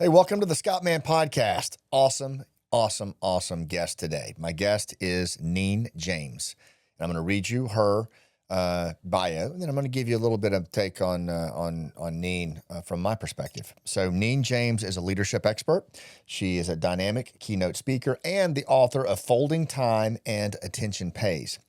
Hey, welcome to the Scott Mann Podcast. Awesome guest today. My guest is Neen James. And I'm going to read you her bio, and then I'm going to give you a little bit of take on Neen from my perspective. So Neen James is a leadership expert. She is a dynamic keynote speaker and the author of Folding Time and Attention Pays.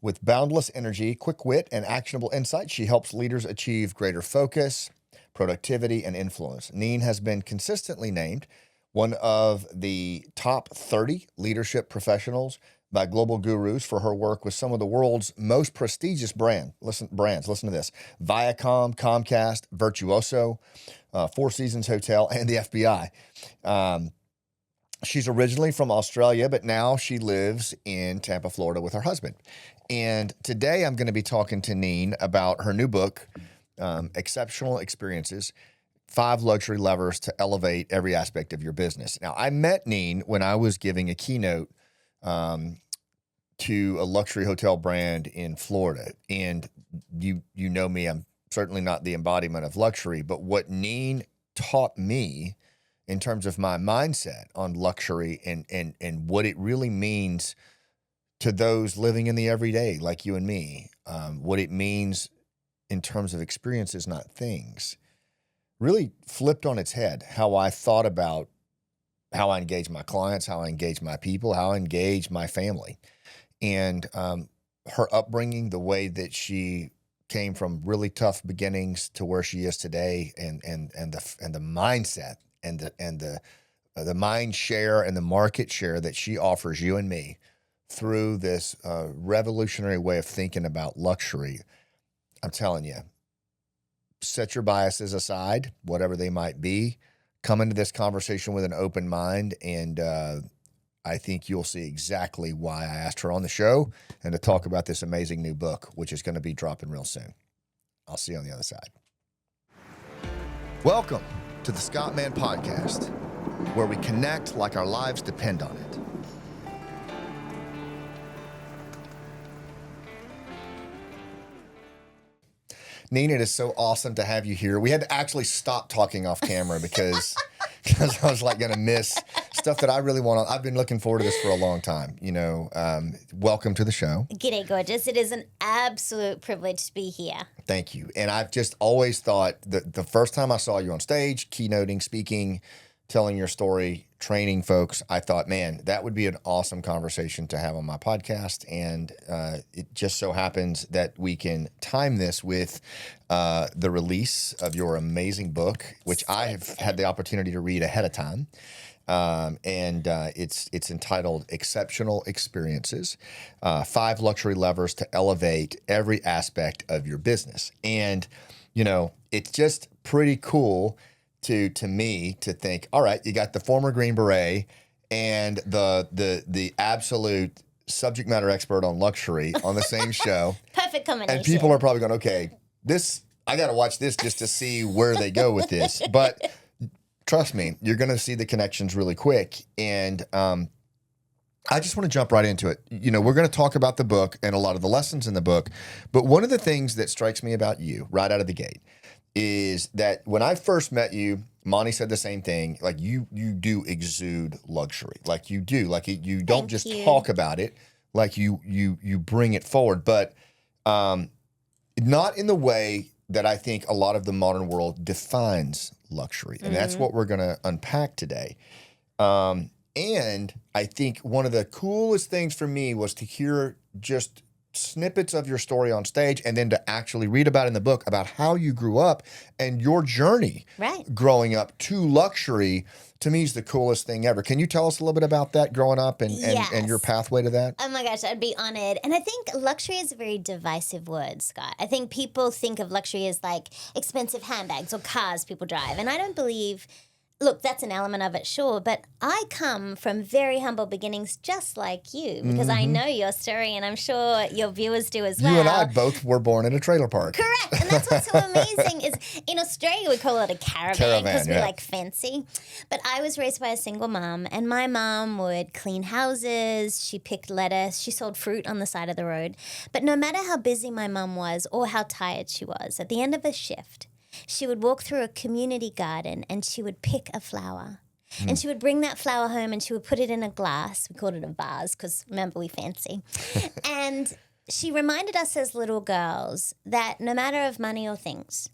With boundless energy, quick wit, and actionable insight, she helps leaders achieve greater focus, productivity, and influence. Neen has been consistently named one of the top 30 leadership professionals by global gurus for her work with some of the world's most prestigious brands. Listen to this: Viacom, Comcast, Virtuoso, Four Seasons Hotel, and the FBI. She's originally from Australia, but now she lives in Tampa, Florida with her husband. And today I'm going to be talking to Neen about her new book, Exceptional Experiences, 5 Luxury Levers to Elevate Every Aspect of Your Business. Now, I met Neen when I was giving a keynote to a luxury hotel brand in Florida. And you know me, I'm certainly not the embodiment of luxury, but what Neen taught me in terms of my mindset on luxury and what it really means to those living in the everyday like you and me, what it means in terms of experiences, not things, really flipped on its head how I thought about how I engage my clients, how I engage my people, how I engage my family. And her upbringing, the way that she came from really tough beginnings to where she is today, and the mindset and the mind share and the market share that she offers you and me through this revolutionary way of thinking about luxury. I'm telling you, set your biases aside, whatever they might be. Come into this conversation with an open mind, and I think you'll see exactly why I asked her on the show and to talk about this amazing new book, which is going to be dropping real soon. I'll see you on the other side. Welcome to the Scott Mann Podcast, where we connect like our lives depend on it. Neen, it is so awesome to have you here. We had to actually stop talking off camera because I was like going to miss stuff that I really want to. I've been looking forward to this for a long time. Welcome to the show. G'day, gorgeous. It is an absolute privilege to be here. Thank you. And I've just always thought that the first time I saw you on stage, keynoting, speaking, telling your story, training folks, I thought, man, that would be an awesome conversation to have on my podcast. And it just so happens that we can time this with the release of your amazing book, which I have had the opportunity to read ahead of time. It's entitled Exceptional Experiences, 5 Luxury Levers to Elevate Every Aspect of Your Business. And, it's just pretty cool to me to think, all right, you got the former Green Beret and the absolute subject matter expert on luxury on the same show. Perfect combination. And people are probably going, okay, I got to watch this just to see where they go with this. But trust me, you're going to see the connections really quick. And I just want to jump right into it. We're going to talk about the book and a lot of the lessons in the book. But one of the things that strikes me about you right out of the gate is that when I first met you, Monty said the same thing. Like you do exude luxury. Like you do. Like you don't just talk about it. Like you bring it forward, but not in the way that I think a lot of the modern world defines luxury, and that's what we're going to unpack today. And I think one of the coolest things for me was to hear just snippets of your story on stage, and then to actually read about in the book about how you grew up and your journey growing up to luxury. To me, is the coolest thing ever. Can you tell us a little bit about that growing up and your pathway to that? Oh my gosh, I'd be honored. And I think luxury is a very divisive word, Scott. I think people think of luxury as like expensive handbags or cars people drive. And I don't believe, look, that's an element of it, sure. But I come from very humble beginnings just like you, because I know your story, and I'm sure your viewers do as well. You and I both were born in a trailer park. Correct. And that's what's so amazing is in Australia we call it a caravan because we like fancy. But I was raised by a single mom, and my mom would clean houses, she picked lettuce, she sold fruit on the side of the road. But no matter how busy my mom was or how tired she was, at the end of a shift, she would walk through a community garden and she would pick a flower. And she would bring that flower home and she would put it in a glass. We called it a vase because, remember, we fancy. And she reminded us as little girls that no matter of money or things,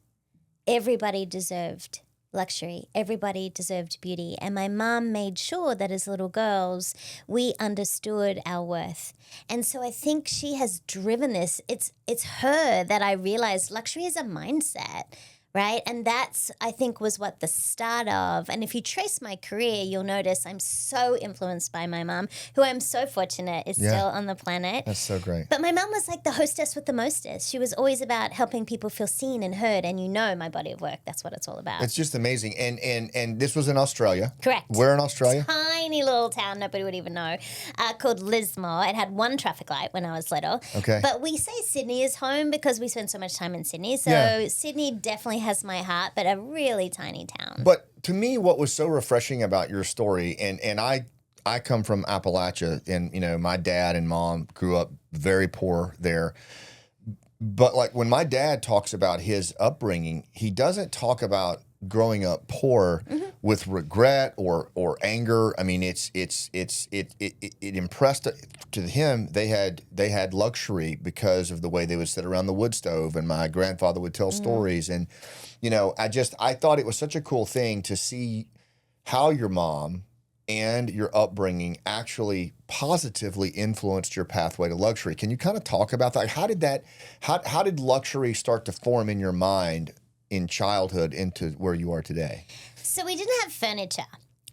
everybody deserved luxury. Everybody deserved beauty. And my mom made sure that as little girls, we understood our worth. And so I think she has driven this. It's her that I realized luxury is a mindset. Right? And that's, I think, was what the start of. And if you trace my career, you'll notice I'm so influenced by my mom, who I'm so fortunate is still on the planet. That's so great. But my mom was like the hostess with the mostest. She was always about helping people feel seen and heard. And you know my body of work, that's what it's all about. It's just amazing. And this was in Australia. Correct. Where in Australia? Tiny little town, nobody would even know, called Lismore. It had one traffic light when I was little. Okay. But we say Sydney is home because we spend so much time in Sydney. So Sydney definitely has my heart, but a really tiny town. But to me, what was so refreshing about your story, and I come from Appalachia, and my dad and mom grew up very poor there. But like when my dad talks about his upbringing, he doesn't talk about growing up poor with regret or anger. I mean, it impressed to him. They had luxury because of the way they would sit around the wood stove, and my grandfather would tell stories. And I thought it was such a cool thing to see how your mom and your upbringing actually positively influenced your pathway to luxury. Can you kind of talk about that? How did luxury start to form in your mind in childhood into where you are today? So we didn't have furniture.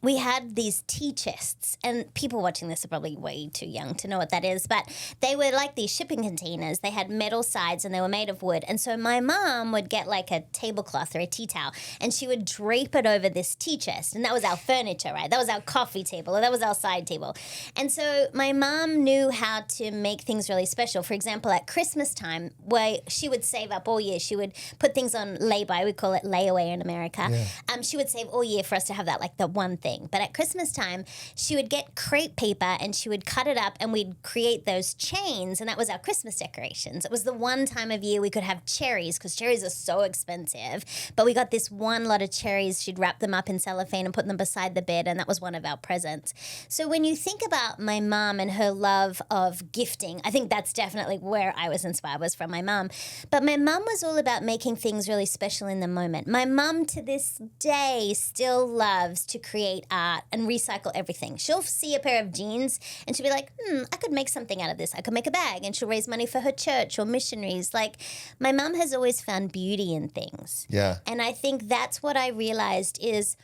We had these tea chests, and people watching this are probably way too young to know what that is, but they were like these shipping containers. They had metal sides and they were made of wood. And so my mom would get like a tablecloth or a tea towel and she would drape it over this tea chest. And that was our furniture, right? That was our coffee table, or that was our side table. And so my mom knew how to make things really special. For example, at Christmas time, where she would save up all year, she would put things on lay-by. We call it layaway in America. Yeah. She would save all year for us to have that, like the one thing. But at Christmas time, she would get crepe paper and she would cut it up and we'd create those chains, and that was our Christmas decorations. It was the one time of year we could have cherries because cherries are so expensive. But we got this one lot of cherries. She'd wrap them up in cellophane and put them beside the bed, and that was one of our presents. So when you think about my mom and her love of gifting, I think that's definitely where I was inspired, was from my mom. But my mom was all about making things really special in the moment. My mom to this day still loves to create art and recycle everything. She'll see a pair of jeans and she'll be like, I could make something out of this. I could make a bag, and she'll raise money for her church or missionaries. Like, my mom has always found beauty in things. Yeah. And I think that's what I realized is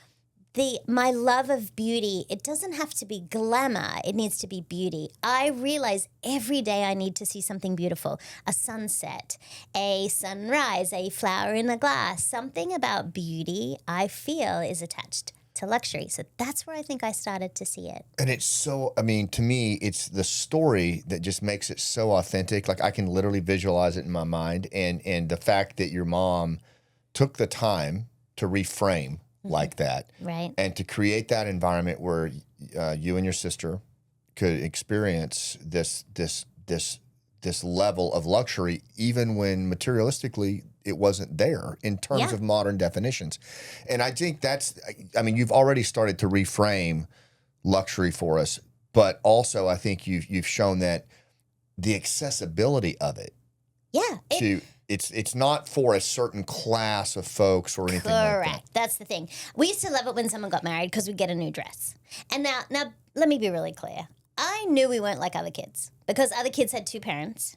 my love of beauty. It doesn't have to be glamour. It needs to be beauty. I realize every day I need to see something beautiful. A sunset, a sunrise, a flower in a glass. Something about beauty I feel is attached to luxury. So that's where I think I started to see it. And it's so, I mean, to me, it's the story that just makes it so authentic. Like, I can literally visualize it in my mind. And the fact that your mom took the time to reframe like that. Right. And to create that environment where you and your sister could experience this level of luxury, even when materialistically it wasn't there in terms of modern definitions. And I think you've already started to reframe luxury for us, but also I think you've shown that the accessibility of it. Yeah. It's not for a certain class of folks or anything like that. Correct. That's the thing. We used to love it when someone got married because we'd get a new dress. And now let me be really clear. I knew we weren't like other kids because other kids had two parents.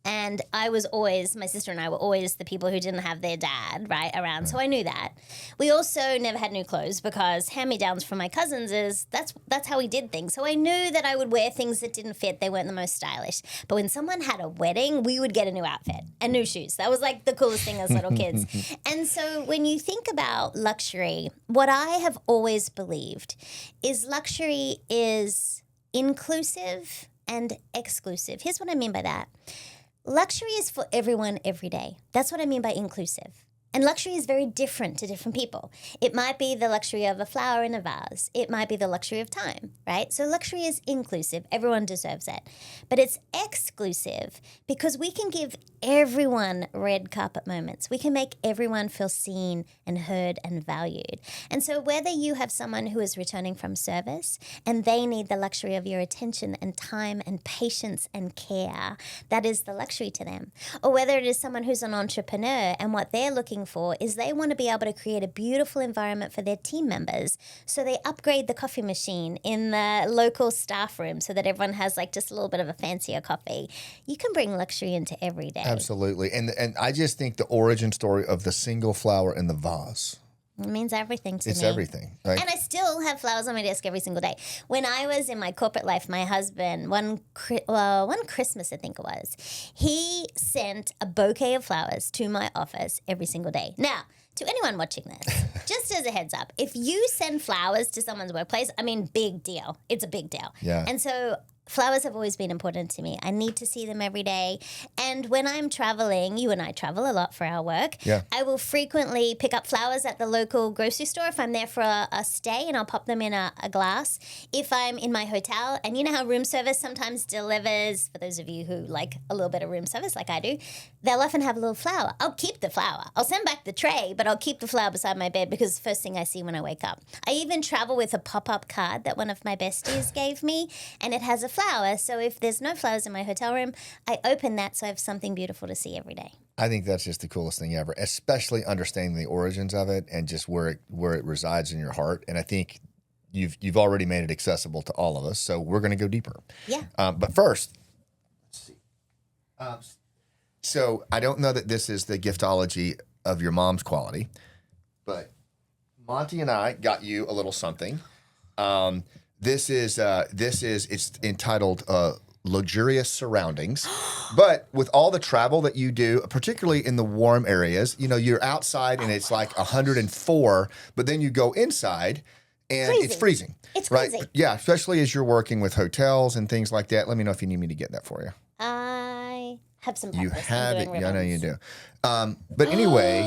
And my sister and I were always the people who didn't have their dad, right, around. So I knew that. We also never had new clothes because hand-me-downs from my cousins that's how we did things. So I knew that I would wear things that didn't fit. They weren't the most stylish. But when someone had a wedding, we would get a new outfit and new shoes. That was like the coolest thing as little kids. And so when you think about luxury, what I have always believed is luxury is inclusive and exclusive. Here's what I mean by that. Luxury is for everyone every day. That's what I mean by inclusive. And luxury is very different to different people. It might be the luxury of a flower in a vase. It might be the luxury of time, right? So luxury is inclusive. Everyone deserves it. But it's exclusive because we can give everyone red carpet moments. We can make everyone feel seen and heard and valued. And so whether you have someone who is returning from service and they need the luxury of your attention and time and patience and care, that is the luxury to them. Or whether it is someone who's an entrepreneur and what they're looking for is they want to be able to create a beautiful environment for their team members. So they upgrade the coffee machine in the local staff room so that everyone has like just a little bit of a fancier coffee. You can bring luxury into every day. Absolutely. And I just think the origin story of the single flower in the vase. It means everything to me. It's everything. Right? And I still have flowers on my desk every single day. When I was in my corporate life, my husband, one Christmas, I think it was, he sent a bouquet of flowers to my office every single day. Now, to anyone watching this, just as a heads up, if you send flowers to someone's workplace, I mean, big deal. It's a big deal. Yeah. And so flowers have always been important to me. I need to see them every day. And when I'm traveling, you and I travel a lot for our work. Yeah. I will frequently pick up flowers at the local grocery store if I'm there for a stay, and I'll pop them in a glass. If I'm in my hotel, and you know how room service sometimes delivers, for those of you who like a little bit of room service like I do, they'll often have a little flower. I'll keep the flower. I'll send back the tray, but I'll keep the flower beside my bed because it's the first thing I see when I wake up. I even travel with a pop-up card that one of my besties gave me, and it has a flower. So if there's no flowers in my hotel room, I open that so I have something beautiful to see every day. I think that's just the coolest thing ever, especially understanding the origins of it and just where it resides in your heart. And I think you've already made it accessible to all of us. So we're going to go deeper. Yeah. But first, let's see. So I don't know that this is the giftology of your mom's quality, but Monty and I got you a little something. It's entitled Luxurious Surroundings. But with all the travel that you do, particularly in the warm areas, you know, you're outside and it's like 104, but then you go inside and it's freezing. It's right? freezing. Yeah, especially as you're working with hotels and things like that. Let me know if you need me to get that for you. I have some You practice. have it. Yeah, I know you do. But anyway,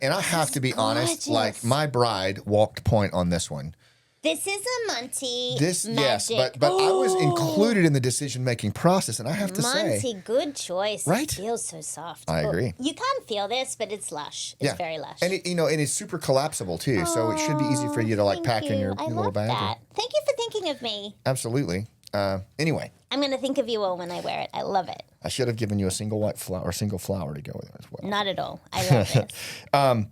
and I have to be honest, like my bride walked point on this one. This is a Monty magic. Yes, but I was included in the decision-making process, and I have to say... Monty, good choice. Right? It feels so soft. I agree. You can't feel this, but it's lush. It's very lush. And and it's super collapsible too, so it should be easy for you to like pack in your little bag. That. Thank you for thinking of me. Absolutely. Anyway. I'm going to think of you all when I wear it. I love it. I should have given you a single flower to go with it as well. Not at all. I love this.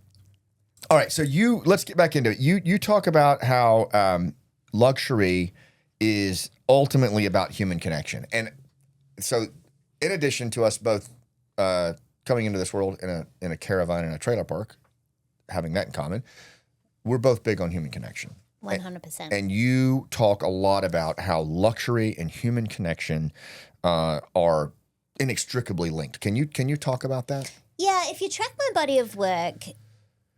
All right, so let's get back into it. You talk about how luxury is ultimately about human connection. And so in addition to us both coming into this world in a caravan in a trailer park, having that in common, we're both big on human connection. 100%. And you talk a lot about how luxury and human connection are inextricably linked. Can you talk about that? Yeah, if you track my body of work,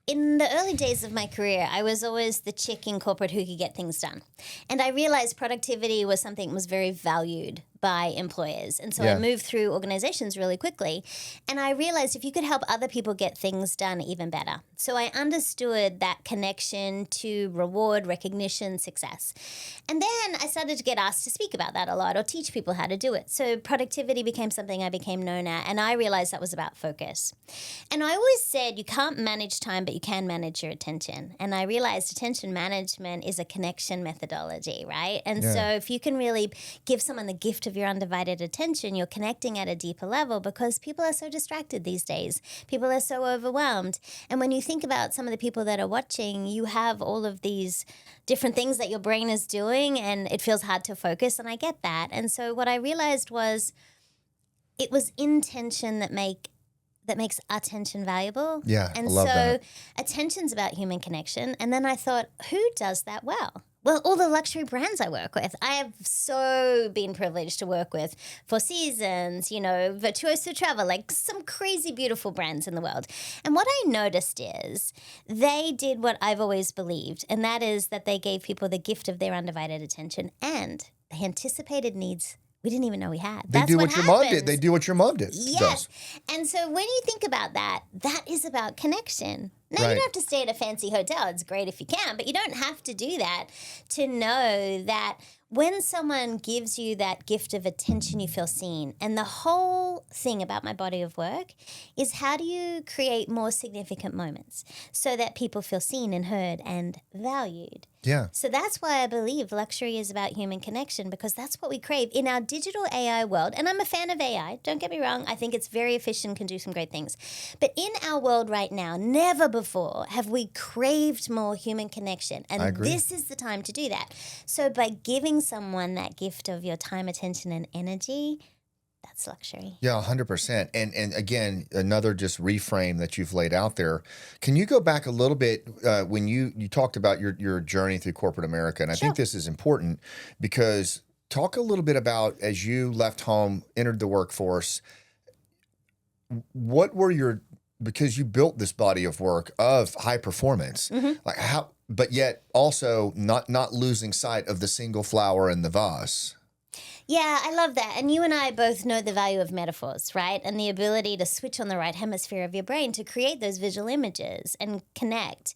in the early days of my career, I was always the chick in corporate who could get things done. And I realized productivity was something that was very valued by employers. And so I moved through organizations really quickly. And I realized if you could help other people get things done, even better. So I understood that connection to reward, recognition, success. And then I started to get asked to speak about that a lot or teach people how to do it. So productivity became something I became known at. And I realized that was about focus. And I always said you can't manage time, but you can manage your attention. And I realized attention management is a connection methodology, right? And so if you can really give someone the gift of your undivided attention, you're connecting at a deeper level because people are so distracted these days. People are so overwhelmed. And when you think about some of the people that are watching, you have all of these different things that your brain is doing and it feels hard to focus. And I get that. And so what I realized was it was intention that makes attention valuable. Yeah, and I love that. Attention's about human connection. And then I thought, who does that well? Well, all the luxury brands I work with. I have so been privileged to work with Four Seasons, Virtuoso Travel, like some crazy beautiful brands in the world. And what I noticed is they did what I've always believed, and that is that they gave people the gift of their undivided attention and they anticipated needs we didn't even know we had. They That's do what what your mom happens. did. They do what your mom did. Yes. Does. And so when you think about that, that is about connection. Now, Right. you don't have to stay at a fancy hotel. It's great if you can, but you don't have to do that to know that when someone gives you that gift of attention, you feel seen. And the whole thing about my body of work is how do you create more significant moments so that people feel seen and heard and valued? Yeah. So that's why I believe luxury is about human connection, because that's what we crave in our digital AI world. And I'm a fan of AI. Don't get me wrong. I think it's very efficient, can do some great things. But in our world right now, never before have we craved more human connection. I And agree. this is the time to do that. So by giving someone that gift of your time, attention, and energy, that's luxury. Yeah, 100%. And again, another just reframe that you've laid out there. Can you go back a little bit when you talked about your journey through corporate America? And I think this is important because talk a little bit about as you left home, entered the workforce, what were because you built this body of work of high performance, like how, but yet also not losing sight of the single flower in the vase. Yeah, I love that. And you and I both know the value of metaphors, right? And the ability to switch on the right hemisphere of your brain to create those visual images and connect.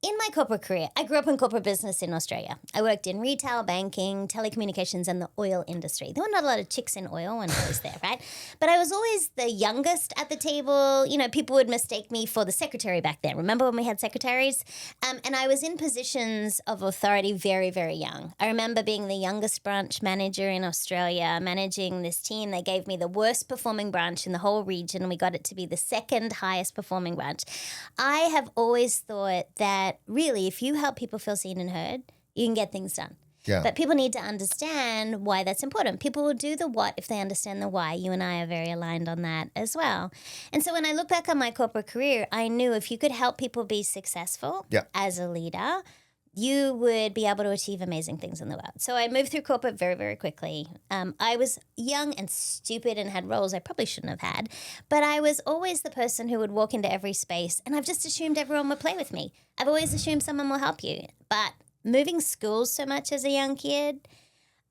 In my corporate career, I grew up in corporate business in Australia. I worked in retail, banking, telecommunications, and the oil industry. There were not a lot of chicks in oil when I was there, right? But I was always the youngest at the table. You know, people would mistake me for the secretary back then. Remember when we had secretaries? And I was in positions of authority very, very young. I remember being the youngest branch manager in Australia, managing this team. They gave me the worst performing branch in the whole region, and we got it to be the second highest performing branch. I have always thought that really, if you help people feel seen and heard, you can get things done. Yeah. But people need to understand why that's important. People will do the what if they understand the why. You and I are very aligned on that as well. And so when I look back on my corporate career, I knew if you could help people be successful as a leader, you would be able to achieve amazing things in the world. So I moved through corporate very, very quickly. I was young and stupid and had roles I probably shouldn't have had, but I was always the person who would walk into every space, and I've just assumed everyone would play with me. I've always assumed someone will help you. But moving schools so much as a young kid,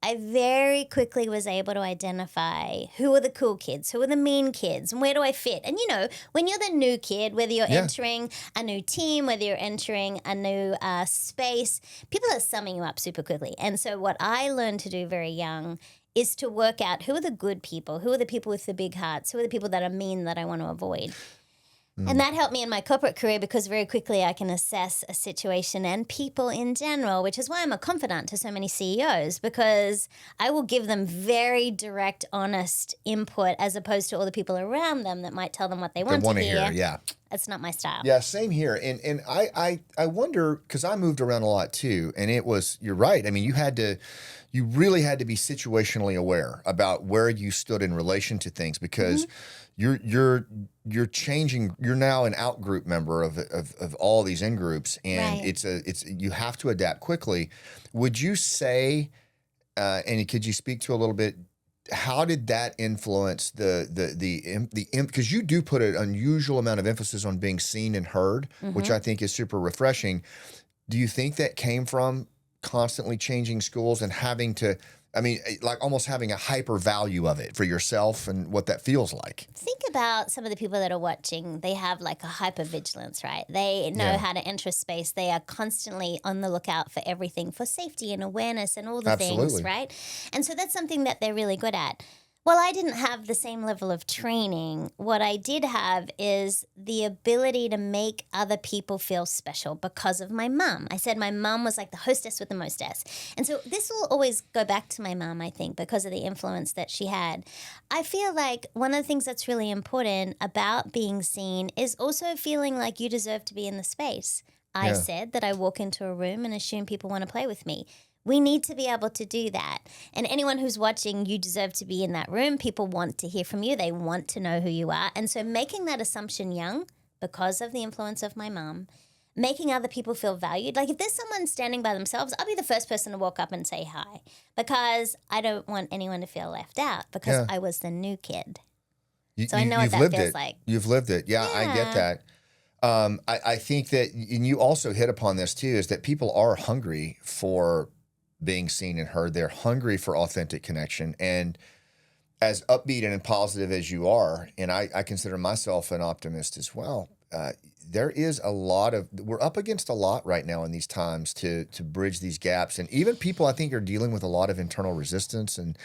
I very quickly was able to identify who are the cool kids, who are the mean kids, and where do I fit? And you know, when you're the new kid, whether you're entering a new team, whether you're entering a new space, people are summing you up super quickly. And so what I learned to do very young is to work out who are the good people, who are the people with the big hearts, who are the people that are mean that I want to avoid. And that helped me in my corporate career because very quickly I can assess a situation and people in general, which is why I'm a confidant to so many CEOs, because I will give them very direct, honest input as opposed to all the people around them that might tell them what they want to hear. Yeah. That's not my style. Yeah, same here. And I wonder, because I moved around a lot too, and you're right. I mean, you really had to be situationally aware about where you stood in relation to things because you're changing. You're now an out group member of all these in groups, and it's you have to adapt quickly. Would you say, and could you speak to a little bit? How did that influence the because you do put an unusual amount of emphasis on being seen and heard, which I think is super refreshing. Do you think that came from constantly changing schools and having to, I mean, like almost having a hyper value of it for yourself and what that feels like? Think about some of the people that are watching. They have like a hypervigilance, right? They know how to enter space. They are constantly on the lookout for everything, for safety and awareness and all the things, right? And so that's something that they're really good at. Well, I didn't have the same level of training. What I did have is the ability to make other people feel special because of my mum. I said my mum was like the hostess with the mostess. And so this will always go back to my mum, I think, because of the influence that she had. I feel like one of the things that's really important about being seen is also feeling like you deserve to be in the space. I said that I walk into a room and assume people want to play with me. We need to be able to do that. And anyone who's watching, you deserve to be in that room. People want to hear from you. They want to know who you are. And so making that assumption young, because of the influence of my mom, making other people feel valued. Like if there's someone standing by themselves, I'll be the first person to walk up and say hi because I don't want anyone to feel left out because I was the new kid. So I know what that feels like. You've lived it. Yeah, I get that. I think that, and you also hit upon this too, is that people are hungry for being seen and heard. They're hungry for authentic connection. And as upbeat and positive as you are, and I consider myself an optimist as well, there is we're up against a lot right now in these times to bridge these gaps. And even people, I think, are dealing with a lot of internal resistance and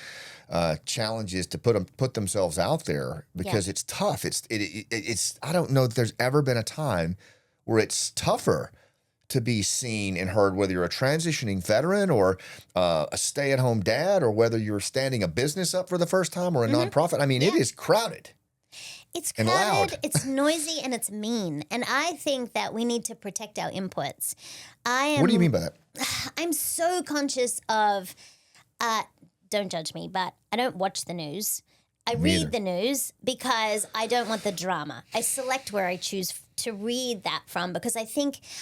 challenges to put themselves out there because it's tough. It's I don't know that there's ever been a time where it's tougher to be seen and heard, whether you're a transitioning veteran or a stay-at-home dad, or whether you're standing a business up for the first time or a nonprofit. I mean, it is crowded. It's and crowded, loud. it's noisy, and it's mean. And I think that we need to protect our inputs. What do you mean by that? I'm so conscious of, don't judge me, but I don't watch the news. I read the news because I don't want the drama. I select where I choose to read that from because I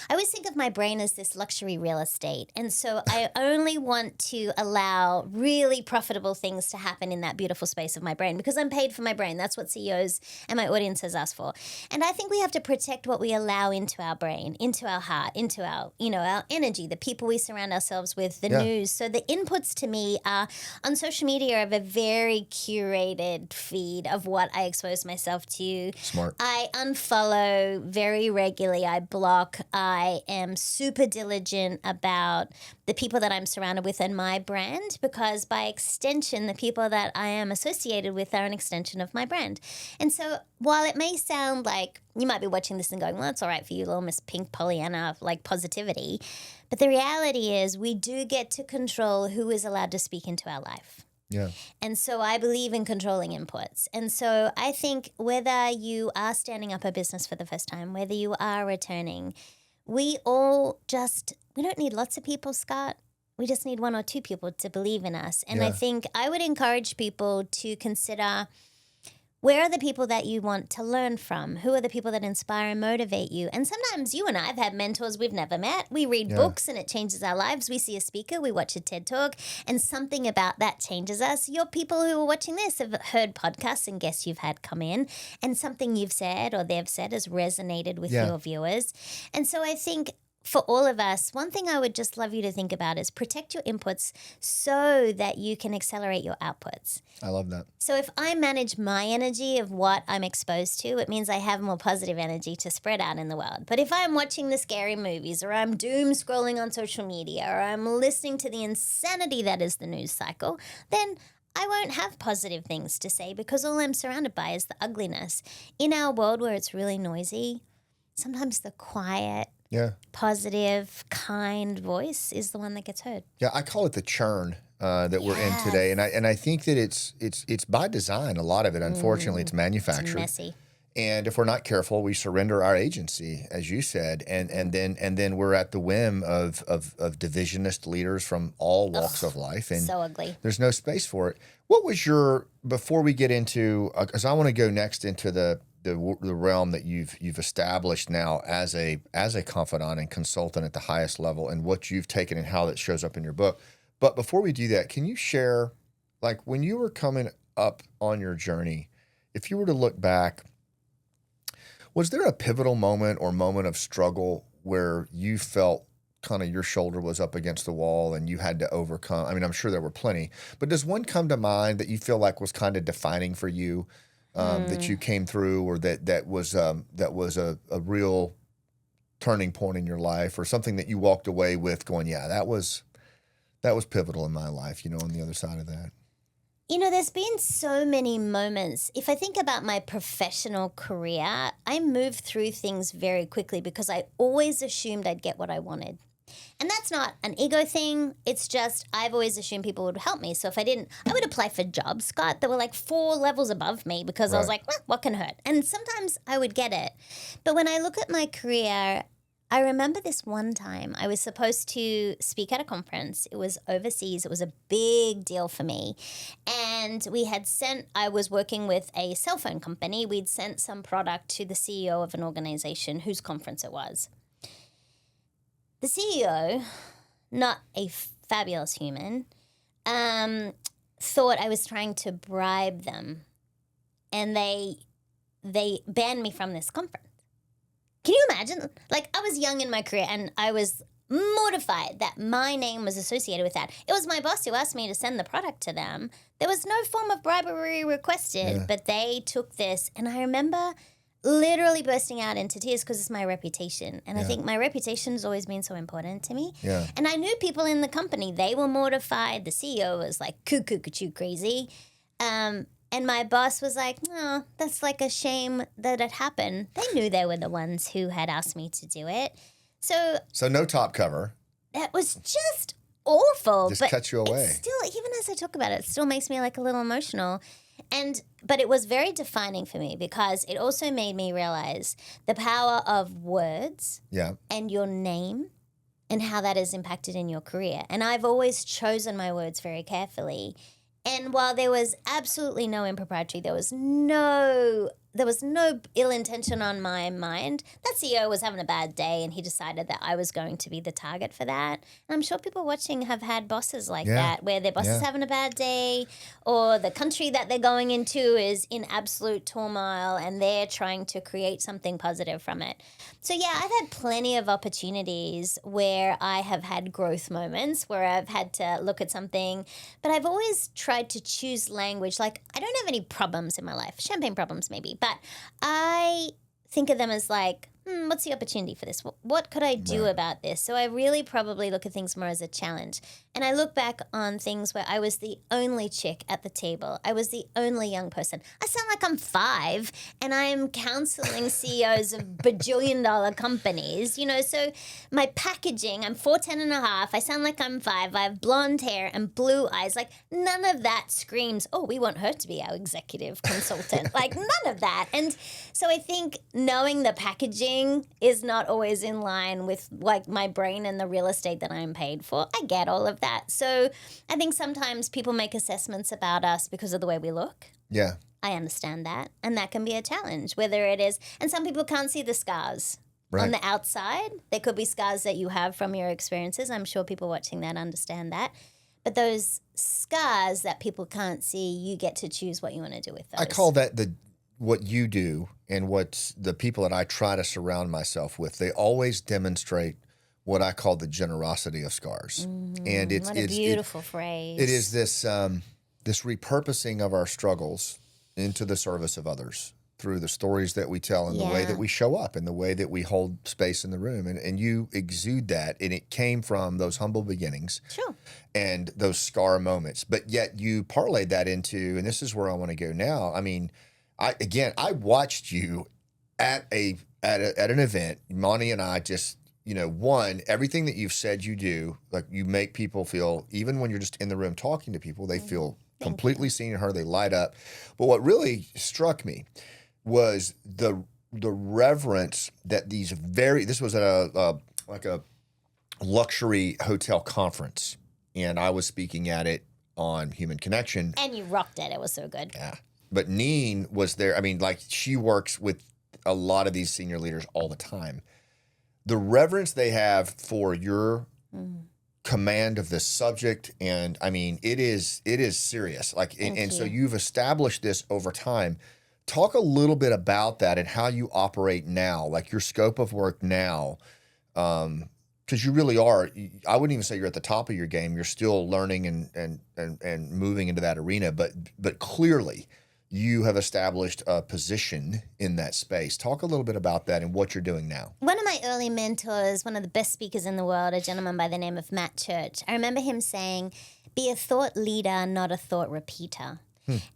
always think of my brain as this luxury real estate. And so I only want to allow really profitable things to happen in that beautiful space of my brain because I'm paid for my brain. That's what CEOs and my audience has asked for. And I think we have to protect what we allow into our brain, into our heart, into our, our energy, the people we surround ourselves with, the news. So the inputs to me are on social media. I have a very curated feed of what I expose myself to. Smart. I unfollow very regularly. I block. I am super diligent about the people that I'm surrounded with and my brand because by extension, the people that I am associated with are an extension of my brand. And so while it may sound like you might be watching this and going, well, that's all right for you, little Miss Pink Pollyanna, like positivity. But the reality is we do get to control who is allowed to speak into our life. Yeah. And so I believe in controlling inputs. And so I think whether you are standing up a business for the first time, whether you are returning, we don't need lots of people, Scott. We just need one or two people to believe in us. And I think I would encourage people to consider, where are the people that you want to learn from? Who are the people that inspire and motivate you? And sometimes you and I have had mentors we've never met. We read books and it changes our lives. We see a speaker, we watch a TED Talk, and something about that changes us. Your people who are watching this have heard podcasts and guests you've had come in, and something you've said or they've said has resonated with your viewers. And so I think for all of us, one thing I would just love you to think about is protect your inputs so that you can accelerate your outputs. I love that. So if I manage my energy of what I'm exposed to, it means I have more positive energy to spread out in the world. But if I'm watching the scary movies or I'm doom scrolling on social media or I'm listening to the insanity that is the news cycle, then I won't have positive things to say because all I'm surrounded by is the ugliness. In our world where it's really noisy, sometimes the quiet, positive, kind voice is the one that gets heard. Yeah, I call it the churn that we're in today, and I think that it's by design. A lot of it, unfortunately, it's manufactured. It's messy. And if we're not careful, we surrender our agency, as you said, and then we're at the whim of divisionist leaders from all walks of life, and so ugly. There's no space for it. What was before we get into, because I want to go next into the realm that you've established now as a confidant and consultant at the highest level, and what you've taken and how that shows up in your book. But before we do that, can you share, like, when you were coming up on your journey, if you were to look back, was there a pivotal moment or moment of struggle where you felt kind of your shoulder was up against the wall and you had to overcome? I mean, I'm sure there were plenty, but does one come to mind that you feel like was kind of defining for you? That you came through, or that was a real turning point in your life, or something that you walked away with going, yeah, that was pivotal in my life, on the other side of that? There's been so many moments. If I think about my professional career, I moved through things very quickly because I always assumed I'd get what I wanted. And that's not an ego thing. It's just I've always assumed people would help me. So if I didn't, I would apply for jobs, Scott, that were like 4 levels above me because I was like, well, what can hurt? And sometimes I would get it. But when I look at my career, I remember this one time I was supposed to speak at a conference. It was overseas. It was a big deal for me. And I was working with a cell phone company. We'd sent some product to the CEO of an organization whose conference it was. The CEO, not a fabulous human, thought I was trying to bribe them, and they banned me from this conference. Can you imagine? Like, I was young in my career, and I was mortified that my name was associated with that. It was my boss who asked me to send the product to them. There was no form of bribery requested, but they took this. And I remember literally bursting out into tears because it's my reputation. And I think my reputation has always been so important to me. Yeah. And I knew people in the company, they were mortified. The CEO was like, cuckoo, crazy. And my boss was like, oh, that's like a shame that it happened. They knew they were the ones who had asked me to do it. So no top cover. That was just awful. Just cut you away. Still, even as I talk about it, it still makes me like a little emotional. But it was very defining for me because it also made me realize the power of words and your name and how that has impacted in your career. And I've always chosen my words very carefully. And while there was absolutely no impropriety, there was no ill intention on my mind. That CEO was having a bad day and he decided that I was going to be the target for that. And I'm sure people watching have had bosses like that where their boss is having a bad day or the country that they're going into is in absolute turmoil and they're trying to create something positive from it. So yeah, I've had plenty of opportunities where I have had growth moments where I've had to look at something, but I've always tried to choose language. Like I don't have any problems in my life, champagne problems maybe, but I think of them as like, what's the opportunity for this? What could I do about this? So I really probably look at things more as a challenge. And I look back on things where I was the only chick at the table. I was the only young person. I sound like I'm 5 and I'm counseling CEOs of bajillion-dollar companies. You know, so my packaging, I'm 4'10 and a half. I sound like I'm 5. I have blonde hair and blue eyes. Like none of that screams, oh, we want her to be our executive consultant. Like none of that. And so I think knowing the packaging is not always in line with like my brain and the real estate that I'm paid for. I get all of that. So I think sometimes people make assessments about us because of the way we look. Yeah. I understand that. And that can be a challenge, whether it is, and some people can't see the scars. Right. On the outside, there could be scars that you have from your experiences. I'm sure people watching that understand that. But those scars that people can't see, you get to choose what you want to do with those. I call that what you do and what the people that I try to surround myself with, they always demonstrate what I call the generosity of scars. And it's a beautiful phrase. It is this repurposing of our struggles into the service of others through the stories that we tell and the way that we show up and the way that we hold space in the room. And you exude that, and it came from those humble beginnings and those scar moments. But yet you parlayed that into, and this is where I want to go now. I mean, I watched you at an event. Monty and I just, everything that you've said you do, like you make people feel, even when you're just in the room talking to people, they feel completely seen and heard. They light up. But what really struck me was the reverence that this was at a luxury hotel conference, and I was speaking at it on human connection. And you rocked it. It was so good. Yeah. But Neen was there. I mean, like she works with a lot of these senior leaders all the time. The reverence they have for your command of the subject, and I mean, it is serious. Like, so you've established this over time. Talk a little bit about that and how you operate now, like your scope of work now, because you really are. I wouldn't even say you're at the top of your game. You're still learning and moving into that arena, but clearly you have established a position in that space. Talk a little bit about that and what you're doing now. One of my early mentors, one of the best speakers in the world, a gentleman by the name of Matt Church, I remember him saying, be a thought leader, not a thought repeater.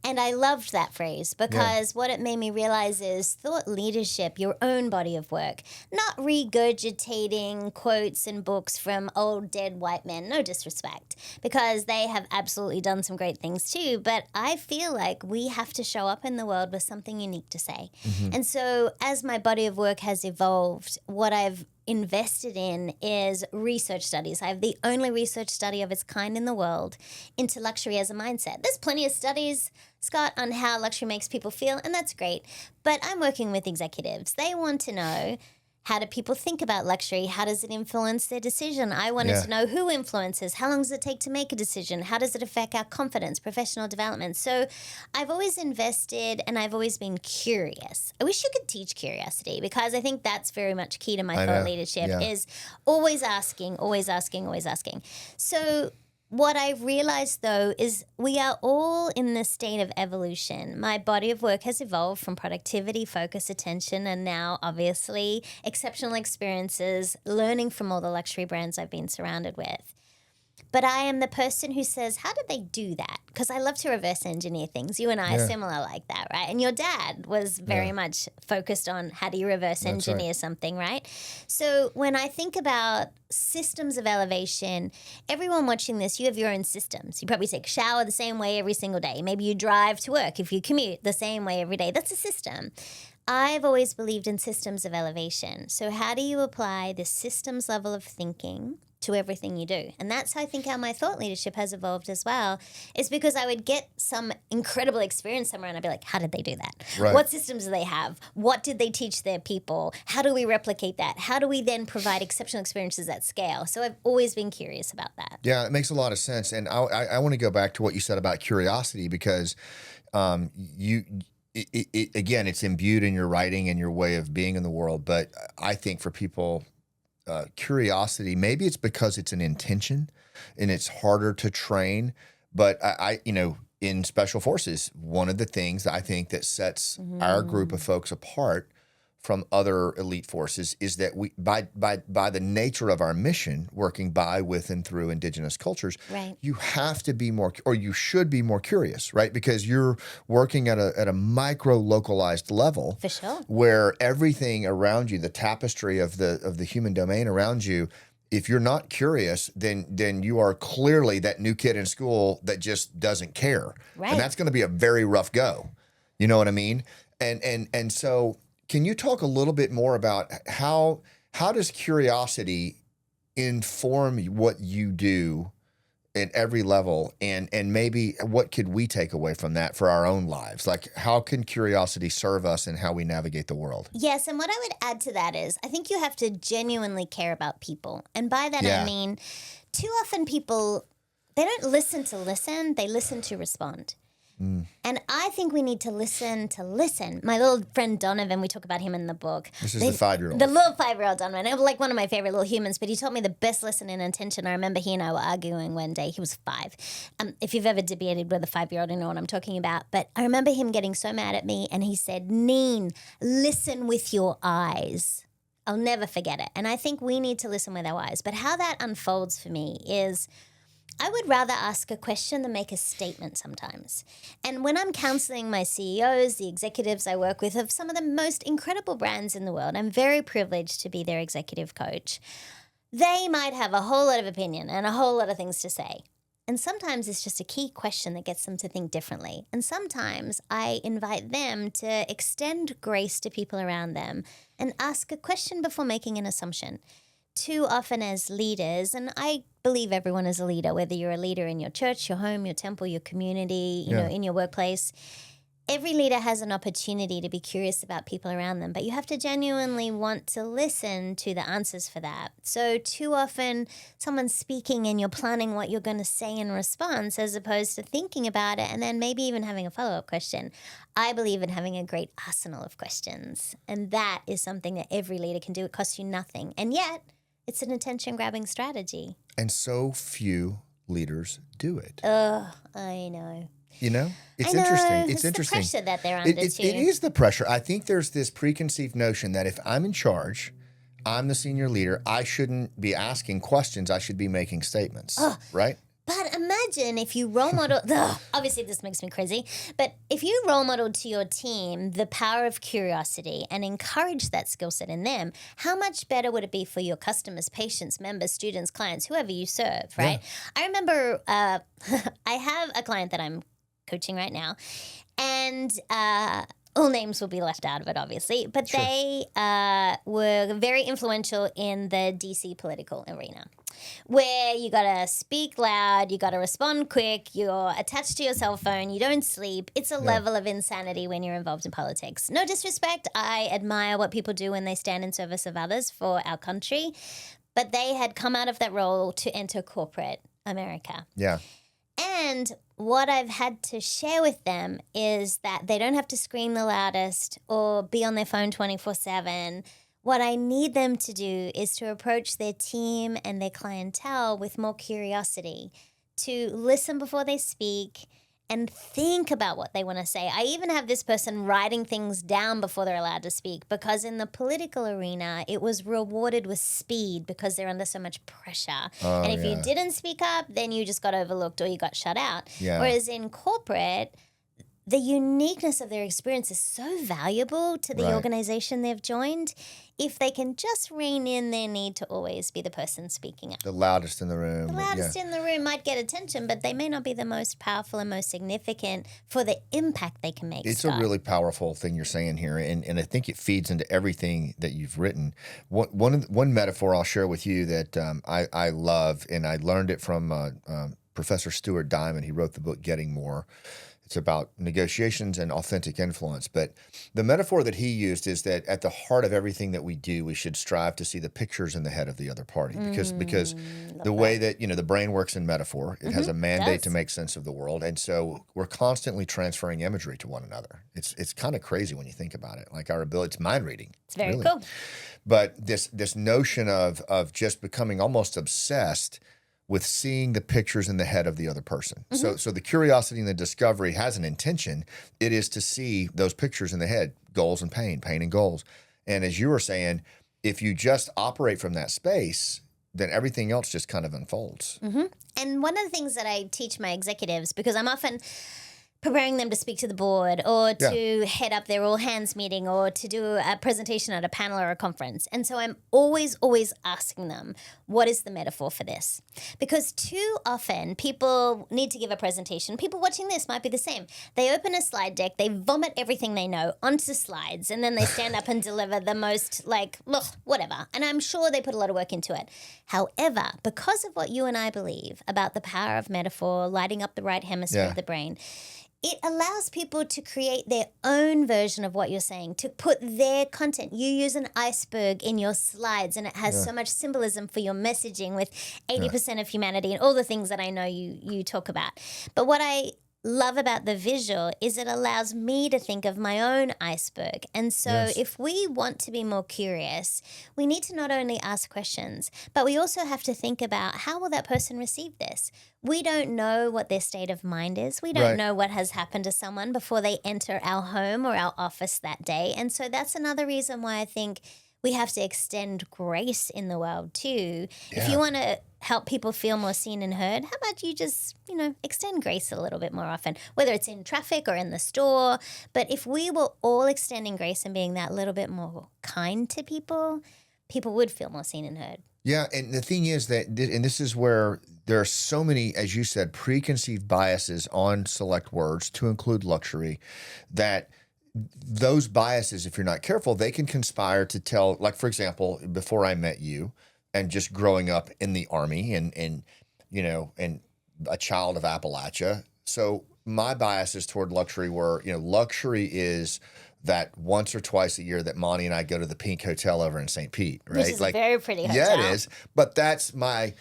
And I loved that phrase because what it made me realize is thought leadership, your own body of work, not regurgitating quotes and books from old dead white men, no disrespect, because they have absolutely done some great things too. But I feel like we have to show up in the world with something unique to say. And so as my body of work has evolved, what I've invested in is research studies. I have the only research study of its kind in the world into luxury as a mindset. There's plenty of studies, Scott, on how luxury makes people feel, and that's great. But I'm working with executives. They want to know, How do people think about luxury? How does it influence their decision? I wanted to know who influences. How long does it take to make a decision? How does it affect our confidence, professional development? So I've always invested and I've always been curious. I wish you could teach curiosity because I think that's very much key to my thought leadership is always asking, always asking, always asking. So what I realized, though, is we are all in this state of evolution. My body of work has evolved from productivity, focus, attention, and now, obviously, exceptional experiences, learning from all the luxury brands I've been surrounded with. But I am the person who says, how did they do that? Because I love to reverse engineer things. You and I are similar like that, right? And your dad was very much focused on how do you reverse engineer something, right? So when I think about systems of elevation, everyone watching this, you have your own systems. You probably take a shower the same way every single day. Maybe you drive to work if you commute the same way every day. That's a system. I've always believed in systems of elevation. So how do you apply the systems level of thinking to everything you do? And that's how my thought leadership has evolved as well, is because I would get some incredible experience somewhere and I'd be like, how did they do that? Right. What systems do they have? What did they teach their people? How do we replicate that? How do we then provide exceptional experiences at scale? So I've always been curious about that. Yeah, it makes a lot of sense. And I want to go back to what you said about curiosity because again, it's imbued in your writing and your way of being in the world. But I think for people, curiosity, maybe it's because it's an intention and it's harder to train. But I in special forces, one of the things that I think that sets our group of folks apart from other elite forces is that we, by the nature of our mission, working by, with, and through indigenous cultures, you have to be more, or you should be more curious, right? Because you're working at a micro localized level, for sure, where everything around you, the tapestry of the human domain around you, if you're not curious, then you are clearly that new kid in school that just doesn't care, and that's going to be a very rough go. You know what I mean? And so. Can you talk a little bit more about how does curiosity inform what you do at every level, and maybe what could we take away from that for our own lives? Like, how can curiosity serve us in how we navigate the world? Yes, and what I would add to that is I think you have to genuinely care about people. And by that I mean too often people, they don't listen to listen, they listen to respond. And I think we need to listen to listen. My little friend Donovan, we talk about him in the book. This is the 5-year-old. The little 5-year-old Donovan. It was like one of my favorite little humans, but he taught me the best lesson in intention. I remember he and I were arguing one day. He was 5. If you've ever debated with a 5-year-old, you know what I'm talking about. But I remember him getting so mad at me, and he said, Neen, listen with your eyes. I'll never forget it. And I think we need to listen with our eyes. But how that unfolds for me is I would rather ask a question than make a statement sometimes. And when I'm counseling my CEOs, the executives I work with of some of the most incredible brands in the world, I'm very privileged to be their executive coach. They might have a whole lot of opinion and a whole lot of things to say. And sometimes it's just a key question that gets them to think differently. And sometimes I invite them to extend grace to people around them and ask a question before making an assumption. Too often as leaders, and I believe everyone is a leader, whether you're a leader in your church, your home, your temple, your community, you know, in your workplace, every leader has an opportunity to be curious about people around them, but you have to genuinely want to listen to the answers for that. So too often someone's speaking and you're planning what you're going to say in response as opposed to thinking about it and then maybe even having a follow-up question. I believe in having a great arsenal of questions, and that is something that every leader can do. It costs you nothing, and yet it's an attention-grabbing strategy. And so few leaders do it. Oh, I know. You know? It's I know. Interesting. It's interesting. the pressure that they're under, too. It is the pressure. I think there's this preconceived notion that if I'm in charge, I'm the senior leader, I shouldn't be asking questions. I should be making statements, right? But imagine if you role model, obviously this makes me crazy, but if you role modeled to your team the power of curiosity and encourage that skill set in them, how much better would it be for your customers, patients, members, students, clients, whoever you serve, right? Yeah. I remember I have a client that I'm coaching right now, and all names will be left out of it, obviously, but they were very influential in the DC political arena, where you gotta speak loud, you gotta respond quick, you're attached to your cell phone, you don't sleep. It's a level of insanity when you're involved in politics. No disrespect, I admire what people do when they stand in service of others for our country, but they had come out of that role to enter corporate America. Yeah. And what I've had to share with them is that they don't have to scream the loudest or be on their phone 24/7. What I need them to do is to approach their team and their clientele with more curiosity, to listen before they speak and think about what they want to say. I even have this person writing things down before they're allowed to speak, because in the political arena, it was rewarded with speed because they're under so much pressure. And if you didn't speak up, then you just got overlooked or you got shut out. Yeah. Whereas in corporate, the uniqueness of their experience is so valuable to the organization they've joined if they can just rein in their need to always be the person speaking up. The loudest in the room. The loudest in the room might get attention, but they may not be the most powerful and most significant for the impact they can make. It's a really powerful thing you're saying here, and I think it feeds into everything that you've written. One metaphor I'll share with you that I love, and I learned it from Professor Stuart Diamond. He wrote the book Getting More. It's about negotiations and authentic influence. But the metaphor that he used is that at the heart of everything that we do, we should strive to see the pictures in the head of the other party. Because the way that, the brain works in metaphor, it has a mandate to make sense of the world. And so we're constantly transferring imagery to one another. It's kind of crazy when you think about it. Like our ability, it's mind reading. It's very cool. But this notion of just becoming almost obsessed with seeing the pictures in the head of the other person. So the curiosity and the discovery has an intention. It is to see those pictures in the head, goals and pain and goals. And as you were saying, if you just operate from that space, then everything else just kind of unfolds. And one of the things that I teach my executives, because I'm often preparing them to speak to the board or to head up their all hands meeting or to do a presentation at a panel or a conference. And so I'm always asking them, what is the metaphor for this? Because too often people need to give a presentation. People watching this might be the same. They open a slide deck, they vomit everything they know onto slides, and then they stand up and deliver the most whatever. And I'm sure they put a lot of work into it. However, because of what you and I believe about the power of metaphor, lighting up the right hemisphere of the brain, it allows people to create their own version of what you're saying, to put their content. You use an iceberg in your slides, and it has so much symbolism for your messaging with 80% of humanity and all the things that I know you talk about. But what I love about the visual is it allows me to think of my own iceberg. And so if we want to be more curious, we need to not only ask questions, but we also have to think about how will that person receive this? We don't know what their state of mind is. We don't know what has happened to someone before they enter our home or our office that day. And so that's another reason why I think we have to extend grace in the world too. If you want to help people feel more seen and heard, how about you just, extend grace a little bit more often, whether it's in traffic or in the store. But if we were all extending grace and being that little bit more kind to people, people would feel more seen and heard. Yeah, and the thing is that, and this is where there are so many, as you said, preconceived biases on select words, to include luxury, that those biases, if you're not careful, they can conspire to tell, like, for example, before I met you and just growing up in the Army and a child of Appalachia. So my biases toward luxury were, luxury is that once or twice a year that Monty and I go to the Pink Hotel over in St. Pete, right? Which is a very pretty hotel. Yeah, it is. But that's my,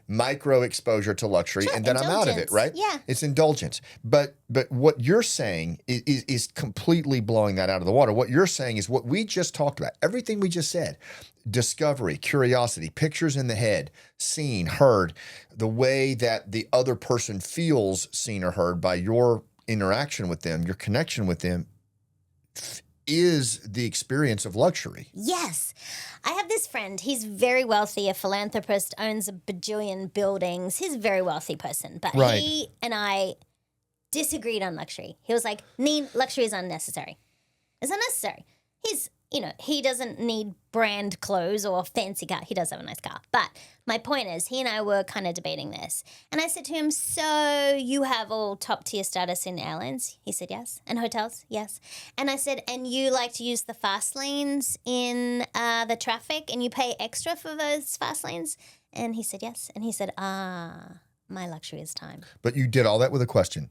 micro exposure to luxury, and then I'm out of it, right? Yeah. It's indulgence. But what you're saying is completely blowing that out of the water. What you're saying is what we just talked about, everything we just said, discovery, curiosity, pictures in the head, seen, heard, the way that the other person feels seen or heard by your interaction with them, your connection with them, is the experience of luxury. Yes. I have this friend. He's very wealthy, a philanthropist, owns a bajillion buildings. He's a very wealthy person. But he and I disagreed on luxury. He was like, Neen, luxury is unnecessary. It's unnecessary. He's he doesn't need brand clothes or fancy car. He does have a nice car. But my point is, he and I were kind of debating this. And I said to him, so you have all top tier status in airlines? He said, yes. And hotels? Yes. And I said, and you like to use the fast lanes in the traffic and you pay extra for those fast lanes? And he said, yes. And he said, my luxury is time. But you did all that with a question.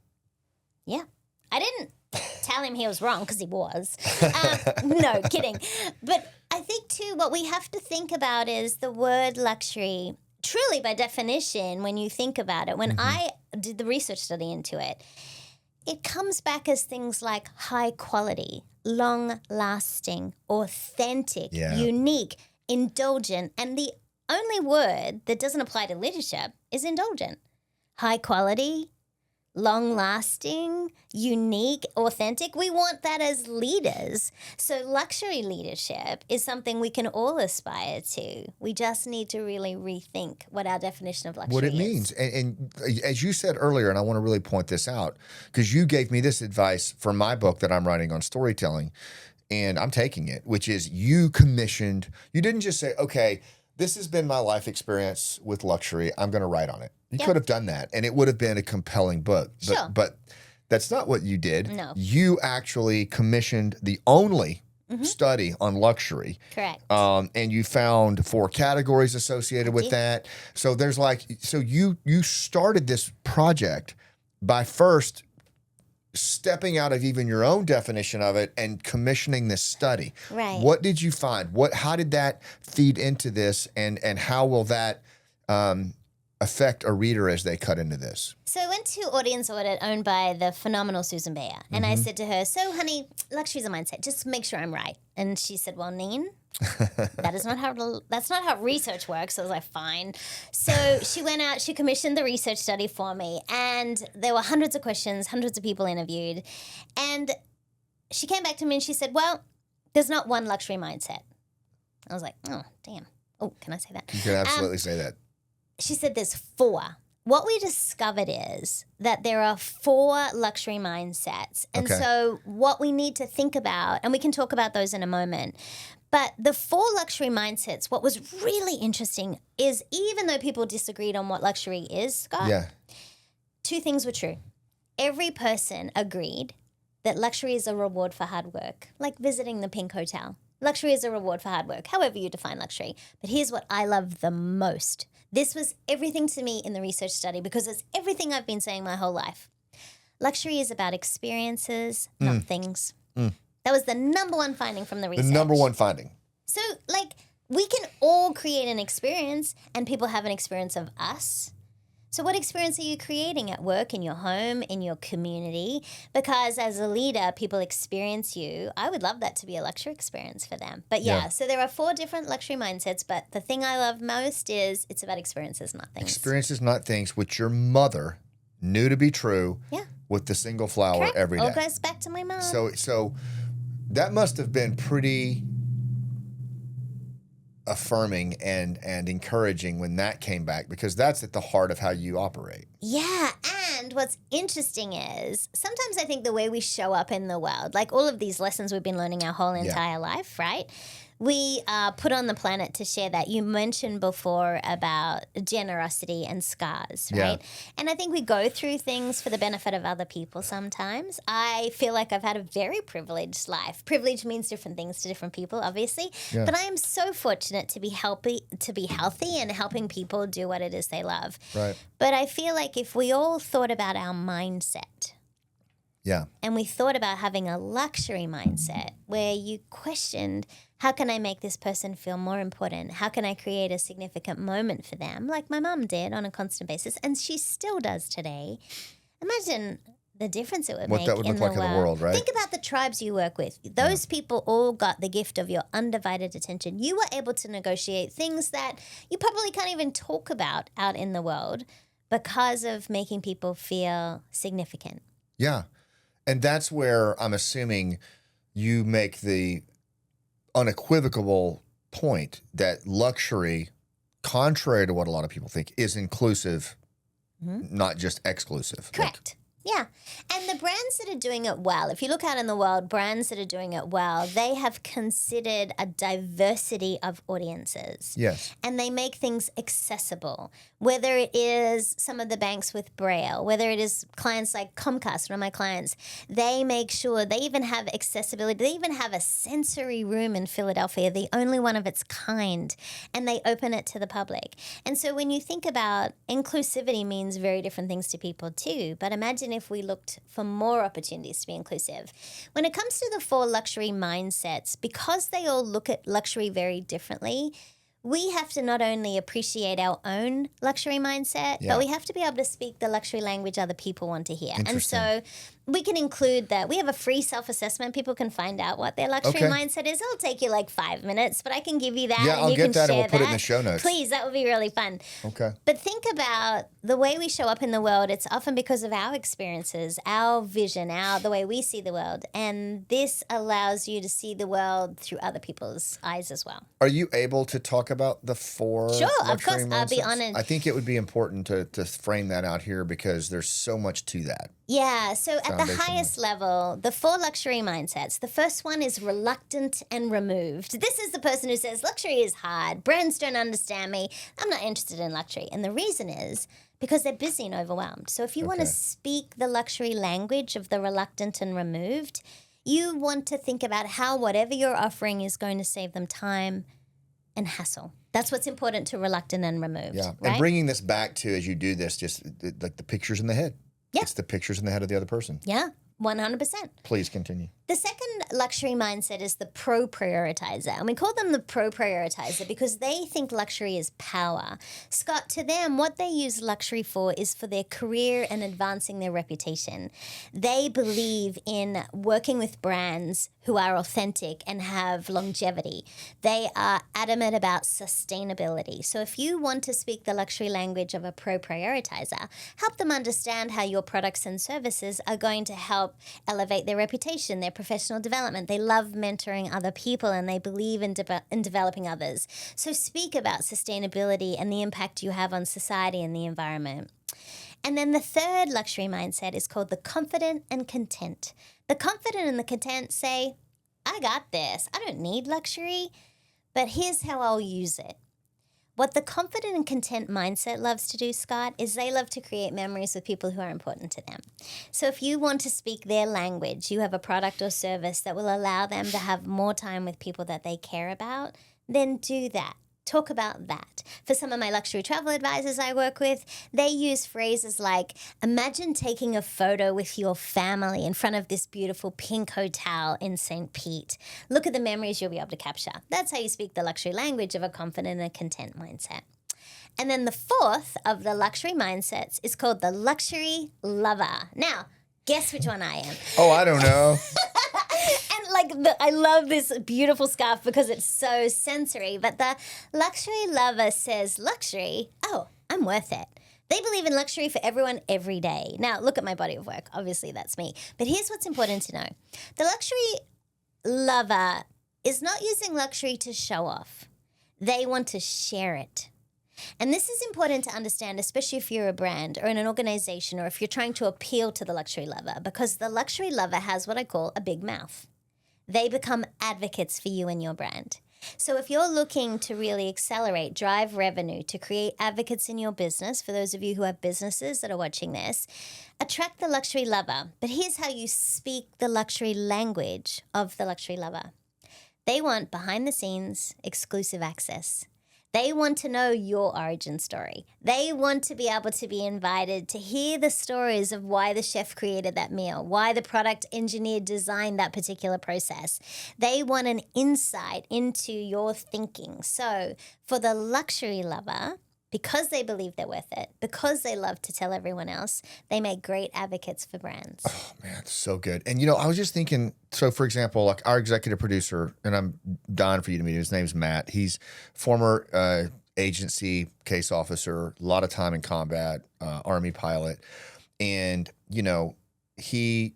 Yeah. I didn't tell him he was wrong because he was. No, kidding. But I think, too, what we have to think about is the word luxury. Truly, by definition, when you think about it, when I did the research study into it, it comes back as things like high quality, long-lasting, authentic, unique, indulgent. And the only word that doesn't apply to leadership is indulgent. High quality, long-lasting, unique, authentic. We want that as leaders. So luxury leadership is something we can all aspire to. We just need to really rethink what our definition of luxury is. What it means. And as you said earlier, and I want to really point this out, because you gave me this advice for my book that I'm writing on storytelling, and I'm taking it, which is you didn't just say, okay, this has been my life experience with luxury. I'm going to write on it. You could have done that, and it would have been a compelling book. But that's not what you did. No. You actually commissioned the only study on luxury. Correct. And you found 4 categories associated with that. So there's you started this project by first stepping out of even your own definition of it and commissioning this study. Right. What did you find? How did that feed into this, and how will that affect a reader as they cut into this? So I went to Audience Audit, owned by the phenomenal Susan Bayer, and I said to her, so honey, luxury is a mindset. Just make sure I'm right. And she said, well, Neen, that's not how research works. So I was like, fine. So she went out, she commissioned the research study for me, and there were hundreds of questions, hundreds of people interviewed. And she came back to me and she said, well, there's not one luxury mindset. I was like, oh, damn. Oh, can I say that? You can absolutely say that. She said there's 4. What we discovered is that there are 4 luxury mindsets. And so what we need to think about, and we can talk about those in a moment, but the 4 luxury mindsets, what was really interesting is even though people disagreed on what luxury is, Scott, 2 things were true. Every person agreed that luxury is a reward for hard work, like visiting the Pink Hotel. Luxury is a reward for hard work, however you define luxury. But here's what I love the most. This was everything to me in the research study because it's everything I've been saying my whole life. Luxury is about experiences, not things. That was the number 1 finding from the research. The number 1 finding. So, we can all create an experience, and people have an experience of us. So what experience are you creating at work, in your home, in your community? Because as a leader, people experience you. I would love that to be a luxury experience for them. But so there are 4 different luxury mindsets, but the thing I love most is it's about experiences, not things. Experiences, not things, which your mother knew to be true with the single flower every day. All goes back to my mom. So that must have been pretty affirming and encouraging when that came back, because that's at the heart of how you operate. Yeah, and what's interesting is sometimes I think the way we show up in the world, like all of these lessons we've been learning our whole entire life, right? We are put on the planet to share that. You mentioned before about generosity and scars, right? And I think we go through things for the benefit of other people sometimes. I feel like I've had a very privileged life. Privilege means different things to different people, obviously. But I am so fortunate to be healthy and helping people do what it is they love. Right. But I feel like if we all thought about our mindset, and we thought about having a luxury mindset where you questioned, how can I make this person feel more important? How can I create a significant moment for them? Like my mom did on a constant basis, and she still does today. Imagine the difference it would make that would look like in the world, right? Think about the tribes you work with. Those people all got the gift of your undivided attention. You were able to negotiate things that you probably can't even talk about out in the world because of making people feel significant. Yeah. And that's where I'm assuming you make the unequivocal point that luxury, contrary to what a lot of people think, is inclusive, not just exclusive. Correct. Yeah. And the brands that are doing it well, if you look out in the world, brands that are doing it well, they have considered a diversity of audiences. Yes. And they make things accessible, whether it is some of the banks with Braille, whether it is clients like Comcast, one of my clients, they make sure they even have accessibility. They even have a sensory room in Philadelphia, the only one of its kind, and they open it to the public. And so when you think about inclusivity means very different things to people too, but imagine if we looked for more opportunities to be inclusive. When it comes to the 4 luxury mindsets, because they all look at luxury very differently, we have to not only appreciate our own luxury mindset, but we have to be able to speak the luxury language other people want to hear. And so we can include that. We have a free self-assessment. People can find out what their luxury mindset is. It'll take you like 5 minutes, but I can give you that. Yeah, and I'll you get can that and we'll share put it in the show notes. Please, that would be really fun. Okay. But think about the way we show up in the world. It's often because of our experiences, our vision, the way we see the world. And this allows you to see the world through other people's eyes as well. Are you able to talk about the 4 Sure, luxury of course. I'll be mindsets? honored. I think it would be important to frame that out here because there's so much to that. Yeah, so at the highest level, the 4 luxury mindsets, the first one is reluctant and removed. This is the person who says, luxury is hard, brands don't understand me, I'm not interested in luxury. And the reason is because they're busy and overwhelmed. So if you want to speak the luxury language of the reluctant and removed, you want to think about how whatever you're offering is going to save them time and hassle. That's what's important to reluctant and removed. Yeah, right? and bringing this back to, as you do this, just like the pictures in the head. Yeah. It's the pictures in the head of the other person. Yeah, 100%. Please continue. The second luxury mindset is the pro-prioritizer. And we call them the pro-prioritizer because they think luxury is power. Scott, to them, what they use luxury for is for their career and advancing their reputation. They believe in working with brands who are authentic and have longevity. They are adamant about sustainability. So if you want to speak the luxury language of a pro-prioritizer, help them understand how your products and services are going to help elevate their reputation, their professional development. They love mentoring other people and they believe in developing others. So speak about sustainability and the impact you have on society and the environment. And then the third luxury mindset is called the confident and content. The confident and the content say, I got this. I don't need luxury, but here's how I'll use it. What the confident and content mindset loves to do, Scott, is they love to create memories with people who are important to them. So if you want to speak their language, you have a product or service that will allow them to have more time with people that they care about, then do that. Talk about that. For some of my luxury travel advisors I work with, they use phrases like, imagine taking a photo with your family in front of this beautiful pink hotel in St. Pete. Look at the memories you'll be able to capture. That's how you speak the luxury language of a confident and content mindset. And then the fourth of the luxury mindsets is called the luxury lover. Now, guess which one I am? Oh, I don't know. I love this beautiful scarf because it's so sensory, but the luxury lover says, luxury, oh, I'm worth it. They believe in luxury for everyone every day. Now, look at my body of work. Obviously, that's me. But here's what's important to know. The luxury lover is not using luxury to show off. They want to share it. And this is important to understand, especially if you're a brand or in an organization or if you're trying to appeal to the luxury lover, because the luxury lover has what I call a big mouth. They become advocates for you and your brand. So if you're looking to really accelerate, drive revenue, to create advocates in your business, for those of you who have businesses that are watching this, attract the luxury lover. But here's how you speak the luxury language of the luxury lover. They want behind the scenes exclusive access. They want to know your origin story. They want to be able to be invited to hear the stories of why the chef created that meal, why the product engineer designed that particular process. They want an insight into your thinking. So for the luxury lover, because they believe they're worth it, because they love to tell everyone else, they make great advocates for brands. Oh, man, so good. And, I was just thinking, so for example, like our executive producer, and I'm dying for you to meet him, his name's Matt. He's former agency case officer, a lot of time in combat, Army pilot. And, he's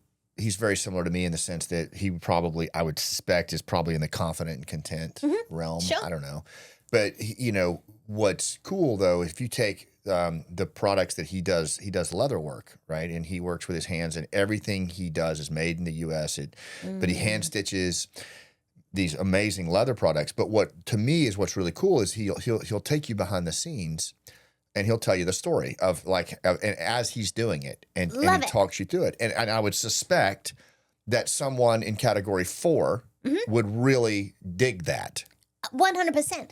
very similar to me in the sense that he probably, I would suspect, is probably in the confident and content realm. Sure. I don't know. But, what's cool, though, if you take the products that he does leather work, right? And he works with his hands, and everything he does is made in the U.S. But he hand stitches these amazing leather products. But what to me is what's really cool is he'll take you behind the scenes, and he'll tell you the story of and as he's doing it, and he talks you through it. And I would suspect that someone in category 4 would really dig that. 100%.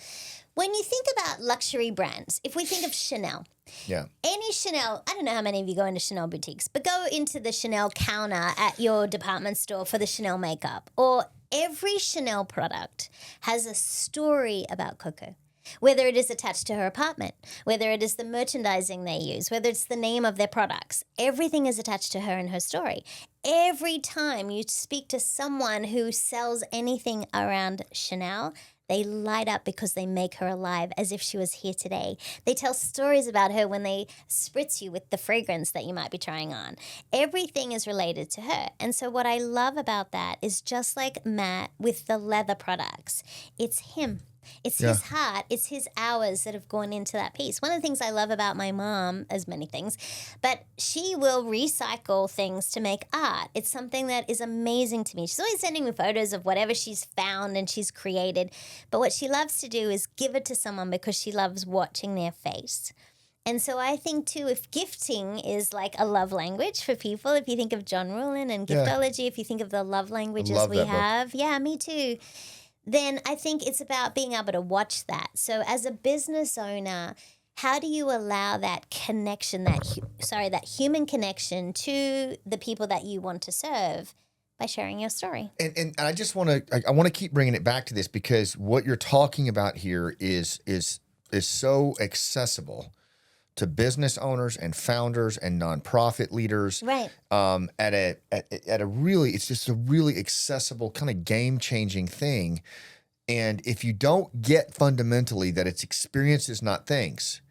When you think about luxury brands, if we think of Chanel, any Chanel, I don't know how many of you go into Chanel boutiques, but go into the Chanel counter at your department store for the Chanel makeup, or every Chanel product has a story about Coco. Whether it is attached to her apartment, whether it is the merchandising they use, whether it's the name of their products, everything is attached to her and her story. Every time you speak to someone who sells anything around Chanel, they light up because they make her alive as if she was here today. They tell stories about her when they spritz you with the fragrance that you might be trying on. Everything is related to her. And so what I love about that is just like Matt with the leather products, it's him. It's his heart, it's his hours that have gone into that piece. One of the things I love about my mom, as many things, but she will recycle things to make art. It's something that is amazing to me. She's always sending me photos of whatever she's found and she's created. But what she loves to do is give it to someone because she loves watching their face. And so I think, too, if gifting is like a love language for people, if you think of John Ruhlin and giftology, if you think of the love languages we have. Yeah, me too. Then I think it's about being able to watch that. So as a business owner, how do you allow that connection, that human connection to the people that you want to serve by sharing your story? And I just want to keep bringing it back to this, because what you're talking about here is so accessible to business owners and founders and nonprofit leaders. Right. At a really, it's just a really accessible kind of game-changing thing. And if you don't get fundamentally that it's experiences, not things,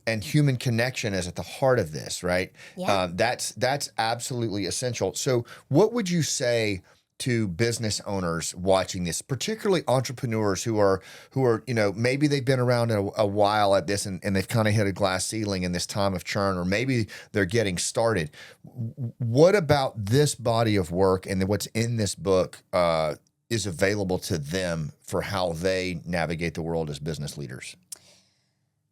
and human connection is at the heart of this, right? Yeah. That's absolutely essential. So what would you say to business owners watching this, particularly entrepreneurs who are, maybe they've been around a while at this and they've kind of hit a glass ceiling in this time of churn, or maybe they're getting started. What about this body of work and what's in this book is available to them for how they navigate the world as business leaders?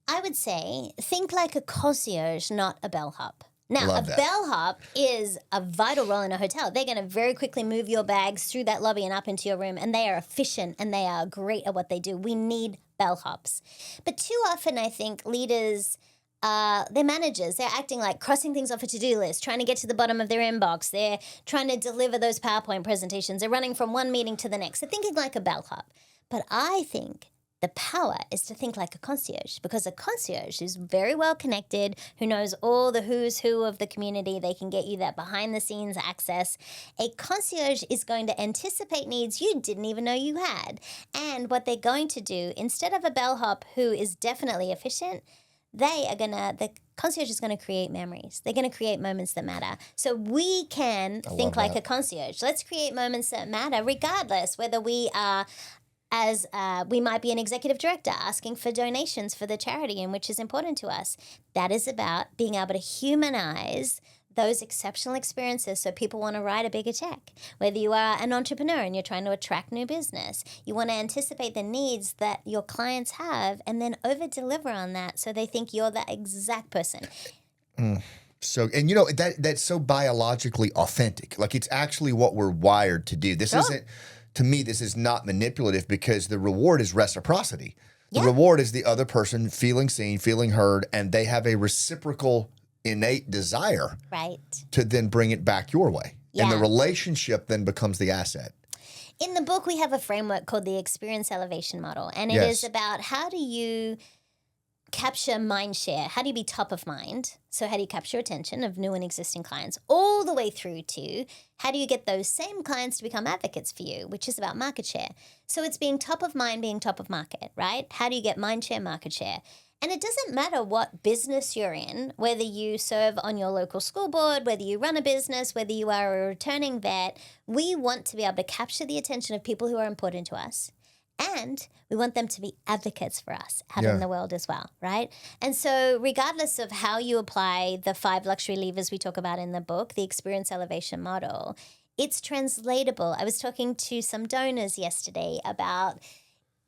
I would say think like a concierge, not a bellhop. Now, Love that. Bellhop is a vital role in a hotel. They're going to very quickly move your bags through that lobby and up into your room, and they are efficient and they are great at what they do. We need bellhops. But too often, I think leaders, they're managers. They're acting like crossing things off a to-do list, trying to get to the bottom of their inbox. They're trying to deliver those PowerPoint presentations. They're running from one meeting to the next. They're thinking like a bellhop. But I think the power is to think like a concierge, because a concierge is very well connected, who knows all the who's who of the community. They can get you that behind the scenes access. A concierge is going to anticipate needs you didn't even know you had. And what they're going to do, instead of a bellhop who is definitely efficient, the concierge is going to create memories. They're going to create moments that matter. So we can think like a concierge. Let's create moments that matter, regardless whether we are we might be an executive director asking for donations for the charity in which is important to us. That is about being able to humanize those exceptional experiences so people want to write a bigger check. Whether you are an entrepreneur and you're trying to attract new business, you want to anticipate the needs that your clients have and then over-deliver on that so they think you're the exact person. So, and that's so biologically authentic. Like, it's actually what we're wired to do. This isn't... To me, this is not manipulative, because the reward is reciprocity. The reward is the other person feeling seen, feeling heard, and they have a reciprocal innate desire to then bring it back your way. And the relationship then becomes the asset. In the book, we have a framework called the Experience Elevation Model, and it is about how do you capture mind share? How do you be top of mind? So how do you capture attention of new and existing clients, all the way through to how do you get those same clients to become advocates for you, which is about market share. So it's being top of mind, being top of market, right? How do you get mind share, market share? And it doesn't matter what business you're in, whether you serve on your local school board, whether you run a business, whether you are a returning vet, we want to be able to capture the attention of people who are important to us And we want them to be advocates for us out in the world as well, right? And so regardless of how you apply the 5 luxury levers we talk about in the book, the experience elevation model, it's translatable. I was talking to some donors yesterday about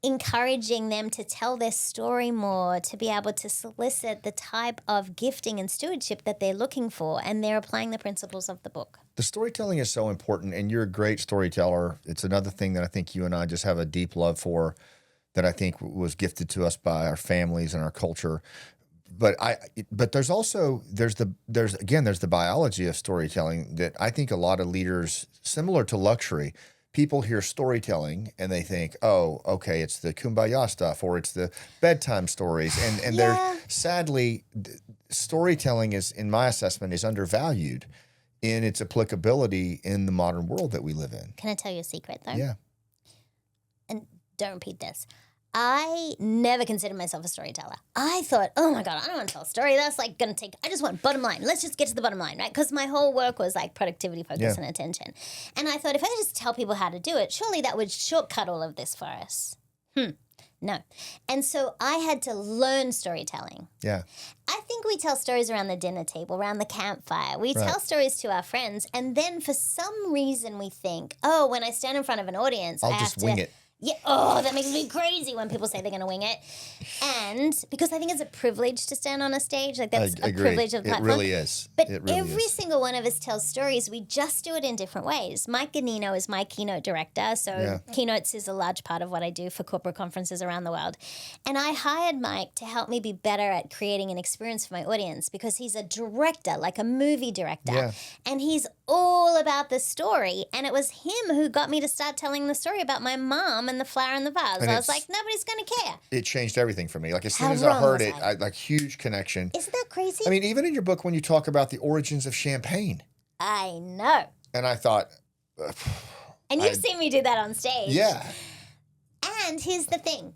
encouraging them to tell their story more, to be able to solicit the type of gifting and stewardship that they're looking for, and they're applying the principles of the book. The storytelling is so important, and you're a great storyteller. It's another thing that I think you and I just have a deep love for, that I think was gifted to us by our families and our culture. But there's also there's the biology of storytelling that I think a lot of leaders, similar to luxury, people hear storytelling and they think, oh, okay, it's the kumbaya stuff or it's the bedtime stories, and they're sadly, storytelling is, in my assessment, is undervalued in its applicability in the modern world that we live in. Can I tell you a secret though? Yeah. And don't repeat this. I never considered myself a storyteller. I thought, oh my God, I don't want to tell a story. That's like going to take, I just want bottom line. Let's just get to the bottom line, right? Because my whole work was like productivity, focus, and attention. And I thought if I could just tell people how to do it, surely that would shortcut all of this for us. No. And so I had to learn storytelling. Yeah. I think we tell stories around the dinner table, around the campfire. We tell stories to our friends. And then for some reason we think, oh, when I stand in front of an audience, I'll just wing it. Yeah. Oh, that makes me crazy when people say they're going to wing it. And because I think it's a privilege to stand on a stage. Like that's a privilege of the platform. It really is. But every single one of us tells stories. We just do it in different ways. Mike Ganino is my keynote director. So keynotes is a large part of what I do for corporate conferences around the world. And I hired Mike to help me be better at creating an experience for my audience because he's a director, like a movie director. Yeah. And he's all about the story. And it was him who got me to start telling the story about my mom and the flower in the vase. I was like, nobody's going to care. It changed everything for me. Like as soon as I heard it, I like huge connection. Isn't that crazy? I mean, even in your book, when you talk about the origins of champagne. I know. And I thought. And you've seen me do that on stage. Yeah. And here's the thing.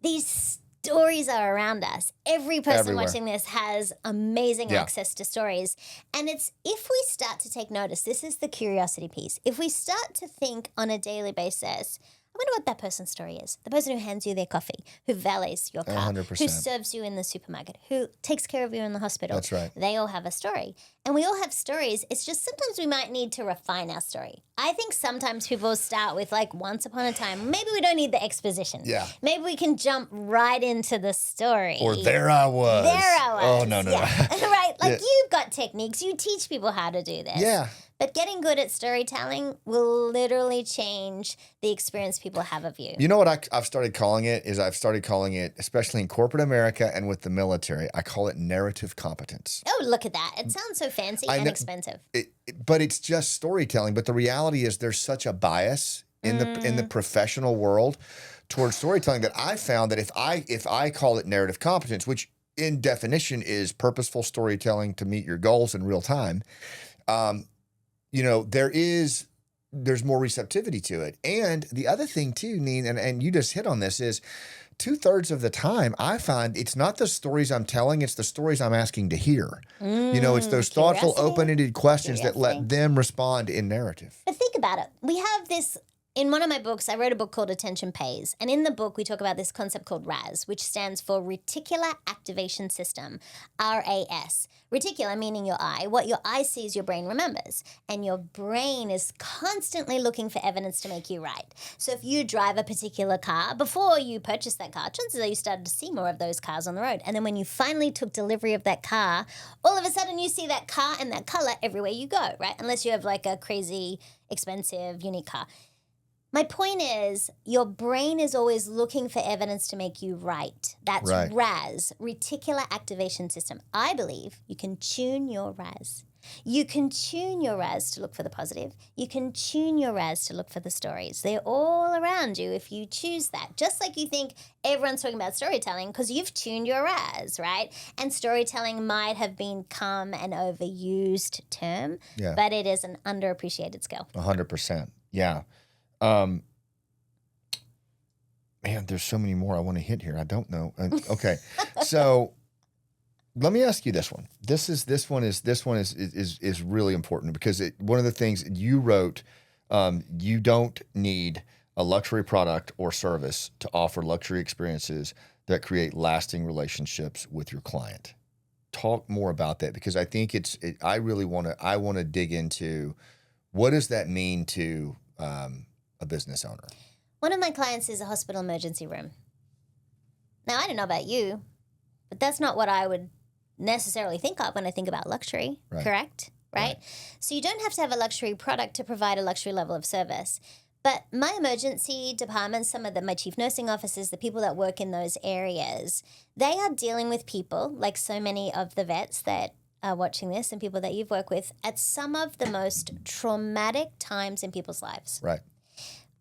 These stories are around us. Every person watching this has amazing access to stories. And it's if we start to take notice, this is the curiosity piece. If we start to think on a daily basis, I wonder what that person's story is. The person who hands you their coffee, who valets your car, 100%. who serves you in the supermarket, who takes care of you in the hospital. That's right. They all have a story. And we all have stories. It's just sometimes we might need to refine our story. I think sometimes people start with like once upon a time. Maybe we don't need the exposition. Yeah. Maybe we can jump right into the story. Or there I was. There I was. Oh, no. Right. Like you've got techniques. You teach people how to do this. Yeah. But getting good at storytelling will literally change the experience people have of you. You know what I've started calling it is especially in corporate America and with the military, I call it narrative competence. Oh, look at that. It sounds so fancy and expensive. But it's just storytelling. But the reality is there's such a bias in the professional world towards storytelling that I found that if I call it narrative competence, which in definition is purposeful storytelling to meet your goals in real time, there's more receptivity to it. And the other thing too, Neen, and you just hit on this, is 2/3 of the time I find it's not the stories I'm telling, it's the stories I'm asking to hear. It's those thoughtful, open-ended questions that let them respond in narrative. But think about it. We have this. In one of my books, I wrote a book called Attention Pays. And in the book, we talk about this concept called RAS, which stands for Reticular Activation System, RAS. Reticular meaning your eye. What your eye sees, your brain remembers. And your brain is constantly looking for evidence to make you right. So if you drive a particular car, before you purchased that car, chances are you started to see more of those cars on the road. And then when you finally took delivery of that car, all of a sudden you see that car and that color everywhere you go, right? Unless you have like a crazy, expensive, unique car. My point is, your brain is always looking for evidence to make you right. That's right. RAS, Reticular Activation System. I believe you can tune your RAS. You can tune your RAS to look for the positive. You can tune your RAS to look for the stories. They're all around you if you choose that. Just like you think everyone's talking about storytelling because you've tuned your RAS, right? And storytelling might have become an overused term, but it is an underappreciated skill. 100%. Yeah. Man, there's so many more I want to hit here. I don't know. Okay. So let me ask you this one. This one is really important because one of the things you wrote, you don't need a luxury product or service to offer luxury experiences that create lasting relationships with your client. Talk more about that, because I think I want to dig into what does that mean to a business owner. One of my clients is a hospital emergency room. Now, I don't know about you, but that's not what I would necessarily think of when I think about luxury, correct? Right? So you don't have to have a luxury product to provide a luxury level of service. But my emergency department, my chief nursing officers, the people that work in those areas, they are dealing with people, like so many of the vets that are watching this and people that you've worked with, at some of the most traumatic times in people's lives. Right.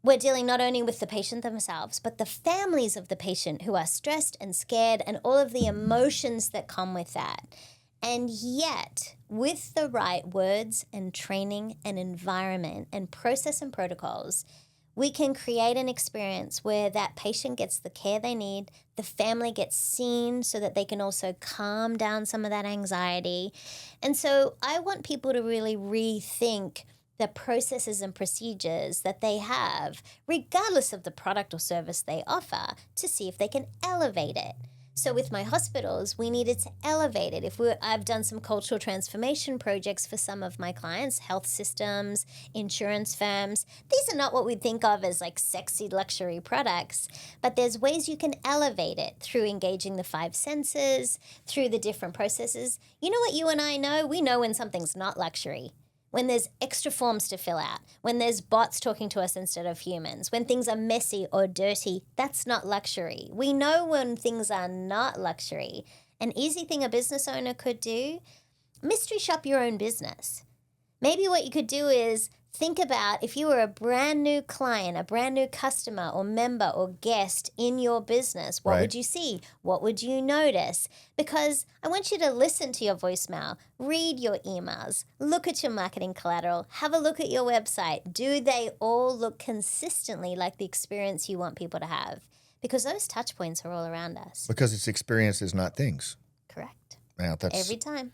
We're dealing not only with the patient themselves, but the families of the patient who are stressed and scared and all of the emotions that come with that. And yet, with the right words and training and environment and process and protocols, we can create an experience where that patient gets the care they need, the family gets seen so that they can also calm down some of that anxiety. And so I want people to really rethink the processes and procedures that they have, regardless of the product or service they offer, to see if they can elevate it. So with my hospitals, we needed to elevate it. I've done some cultural transformation projects for some of my clients, health systems, insurance firms. These are not what we think of as like sexy luxury products, but there's ways you can elevate it through engaging the 5 senses, through the different processes. You know what you and I know? We know when something's not luxury. When there's extra forms to fill out, when there's bots talking to us instead of humans, when things are messy or dirty, that's not luxury. We know when things are not luxury. An easy thing a business owner could do, mystery shop your own business. Maybe what you could do is think about if you were a brand new client, a brand new customer or member or guest in your business, what would you see? What would you notice? Because I want you to listen to your voicemail, read your emails, look at your marketing collateral, have a look at your website. Do they all look consistently like the experience you want people to have? Because those touch points are all around us. Because it's experiences, not things. Correct. Yeah, that's every time.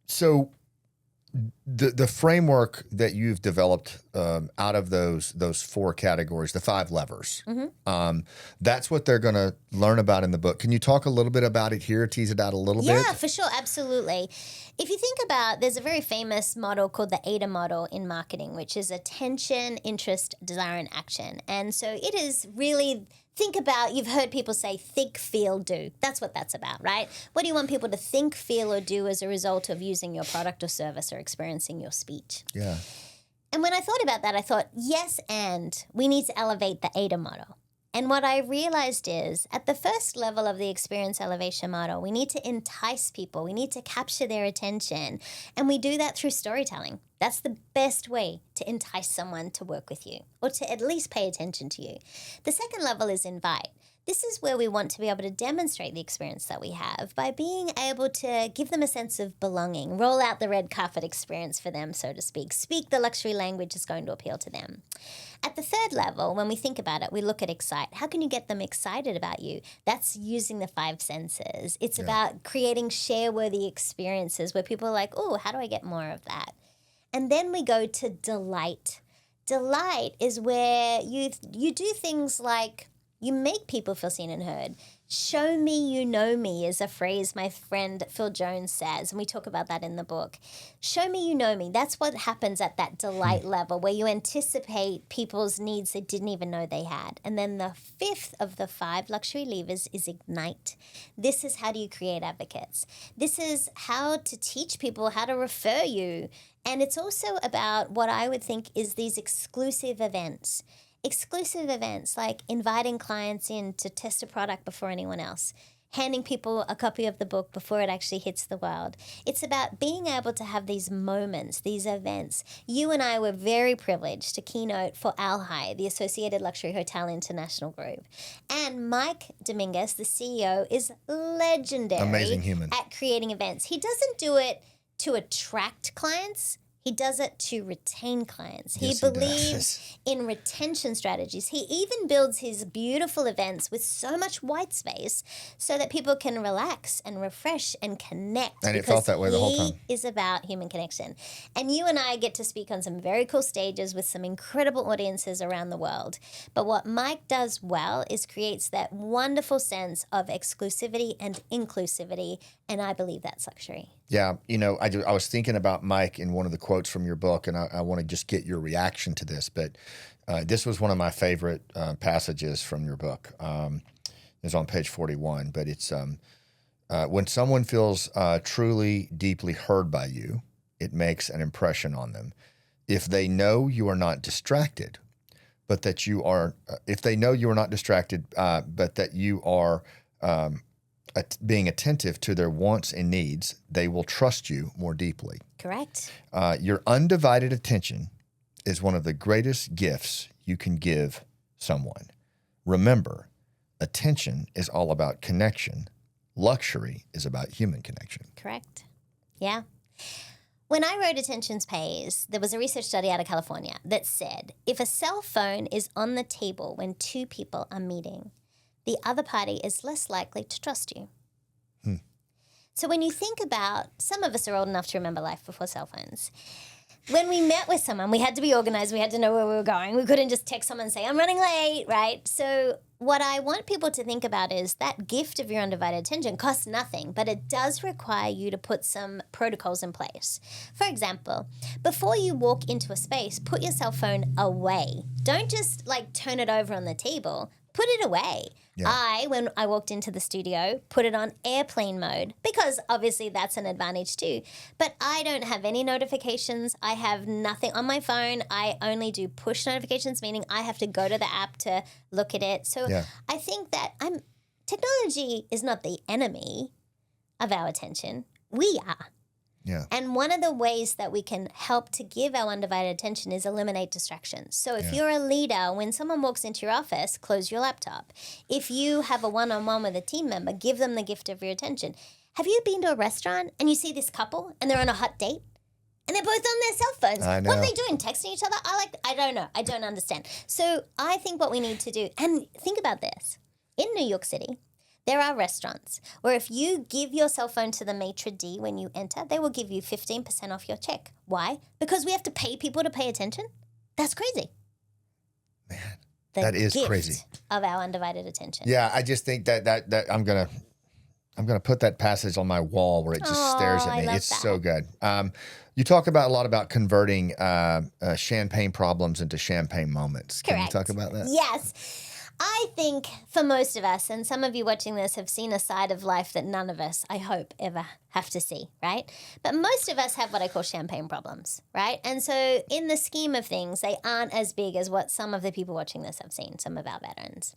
So the framework that you've developed out of those 4 categories, the 5 levers, that's what they're going to learn about in the book. Can you talk a little bit about it here, tease it out a little bit? Yeah, for sure. Absolutely. If you think about, there's a very famous model called the AIDA model in marketing, which is attention, interest, desire, and action. And so it is really, think about, you've heard people say think, feel, do. That's what that's about, right? What do you want people to think, feel, or do as a result of using your product or service or experiencing your speech? Yeah. And when I thought about that, I thought, yes, and we need to elevate the AIDA model. And what I realized is at the first level of the experience elevation model, we need to entice people. We need to capture their attention. And we do that through storytelling. That's the best way to entice someone to work with you or to at least pay attention to you. The second level is invite. This is where we want to be able to demonstrate the experience that we have by being able to give them a sense of belonging, roll out the red carpet experience for them, so to speak, speak the luxury language that's going to appeal to them. At the third level, when we think about it, we look at excite. How can you get them excited about you? That's using the 5 senses. It's about creating share-worthy experiences where people are like, oh, how do I get more of that? And then we go to delight. Delight is where you do things like you make people feel seen and heard. Show me you know me is a phrase my friend Phil Jones says, and we talk about that in the book. Show me you know me. That's what happens at that delight level where you anticipate people's needs they didn't even know they had. And then the 5th of the 5 luxury levers is ignite. This is how do you create advocates. This is how to teach people how to refer you. And it's also about what I would think is these exclusive events. Exclusive events like inviting clients in to test a product before anyone else, handing people a copy of the book before it actually hits the world. It's about being able to have these moments, these events. You and I were very privileged to keynote for Alhai, the Associated Luxury Hotel International Group. And Mike Dominguez, the CEO, is legendary Amazing human at creating events. He doesn't do it to attract clients. He does it to retain clients. Yes, he he does. believes in retention strategies. He even builds his beautiful events with so much white space so that people can relax and refresh and connect. And it felt that way the whole time. He is about human connection. And you and I get to speak on some very cool stages with some incredible audiences around the world. But what Mike does well is creates that wonderful sense of exclusivity and inclusivity. And I believe that's luxury. Yeah, I was thinking about Mike in one of the quotes from your book, and I want to just get your reaction to this. But this was one of my favorite passages from your book. It's on page 41, but it's when someone feels truly, deeply heard by you, it makes an impression on them. If they know you are not distracted, but that you are, if they know you are not distracted, but that you are being attentive to their wants and needs, they will trust you more deeply. Correct. Your undivided attention is one of the greatest gifts you can give someone. Remember, attention is all about connection. Luxury is about human connection. Correct. Yeah. When I wrote Attention Pays, there was a research study out of California that said if a cell phone is on the table when two people are meeting, the other party is less likely to trust you. So when you think about, some of us are old enough to remember life before cell phones. When we met with someone, we had to be organized. We had to know where we were going. We couldn't just text someone and say, I'm running late, right? So what I want people to think about is that gift of your undivided attention costs nothing, but it does require you to put some protocols in place. For example, before you walk into a space, put your cell phone away. Don't just turn it over on the table. Put it away. Yeah. When I walked into the studio, put it on airplane mode because obviously that's an advantage too. But I don't have any notifications. I have nothing on my phone. I only do push notifications, meaning I have to go to the app to look at it. So yeah. I think that technology is not the enemy of our attention. We are. Yeah. And one of the ways that we can help to give our undivided attention is eliminate distractions. So if you're a leader, when someone walks into your office, close your laptop. If you have a one-on-one with a team member, give them the gift of your attention. Have you been to a restaurant and you see this couple and they're on a hot date? And they're both on their cell phones. I know. What are they doing? Texting each other? I don't know. I don't understand. So I think what we need to do, and think about this. In New York City, there are restaurants where if you give your cell phone to the maitre d' when you enter, they will give you 15% off your check. Why? Because we have to pay people to pay attention? That's crazy. Man, that is crazy. Of our undivided attention. Yeah, I just think that I'm gonna put that passage on my wall where it just stares at me. It's so good. You talk about a lot about converting champagne problems into champagne moments. Can you talk about that? Yes. I think for most of us, and some of you watching this have seen a side of life that none of us, I hope, ever have to see, right? But most of us have what I call champagne problems, right? And so in the scheme of things, they aren't as big as what some of the people watching this have seen, some of our veterans.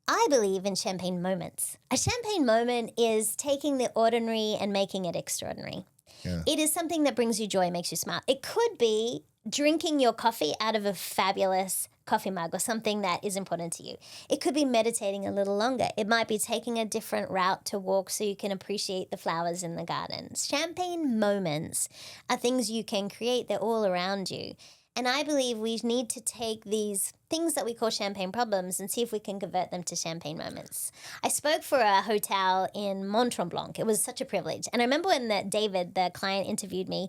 I believe in champagne moments. A champagne moment is taking the ordinary and making it extraordinary. Yeah. It is something that brings you joy, makes you smile. It could be drinking your coffee out of a fabulous coffee mug or something that is important to you. It could be meditating a little longer. It might be taking a different route to walk so you can appreciate the flowers in the garden. Champagne moments are things you can create. They're all around you. And I believe we need to take these things that we call champagne problems and see if we can convert them to champagne moments. I spoke for a hotel in Mont Tremblant. It was such a privilege. And I remember when David, the client, interviewed me,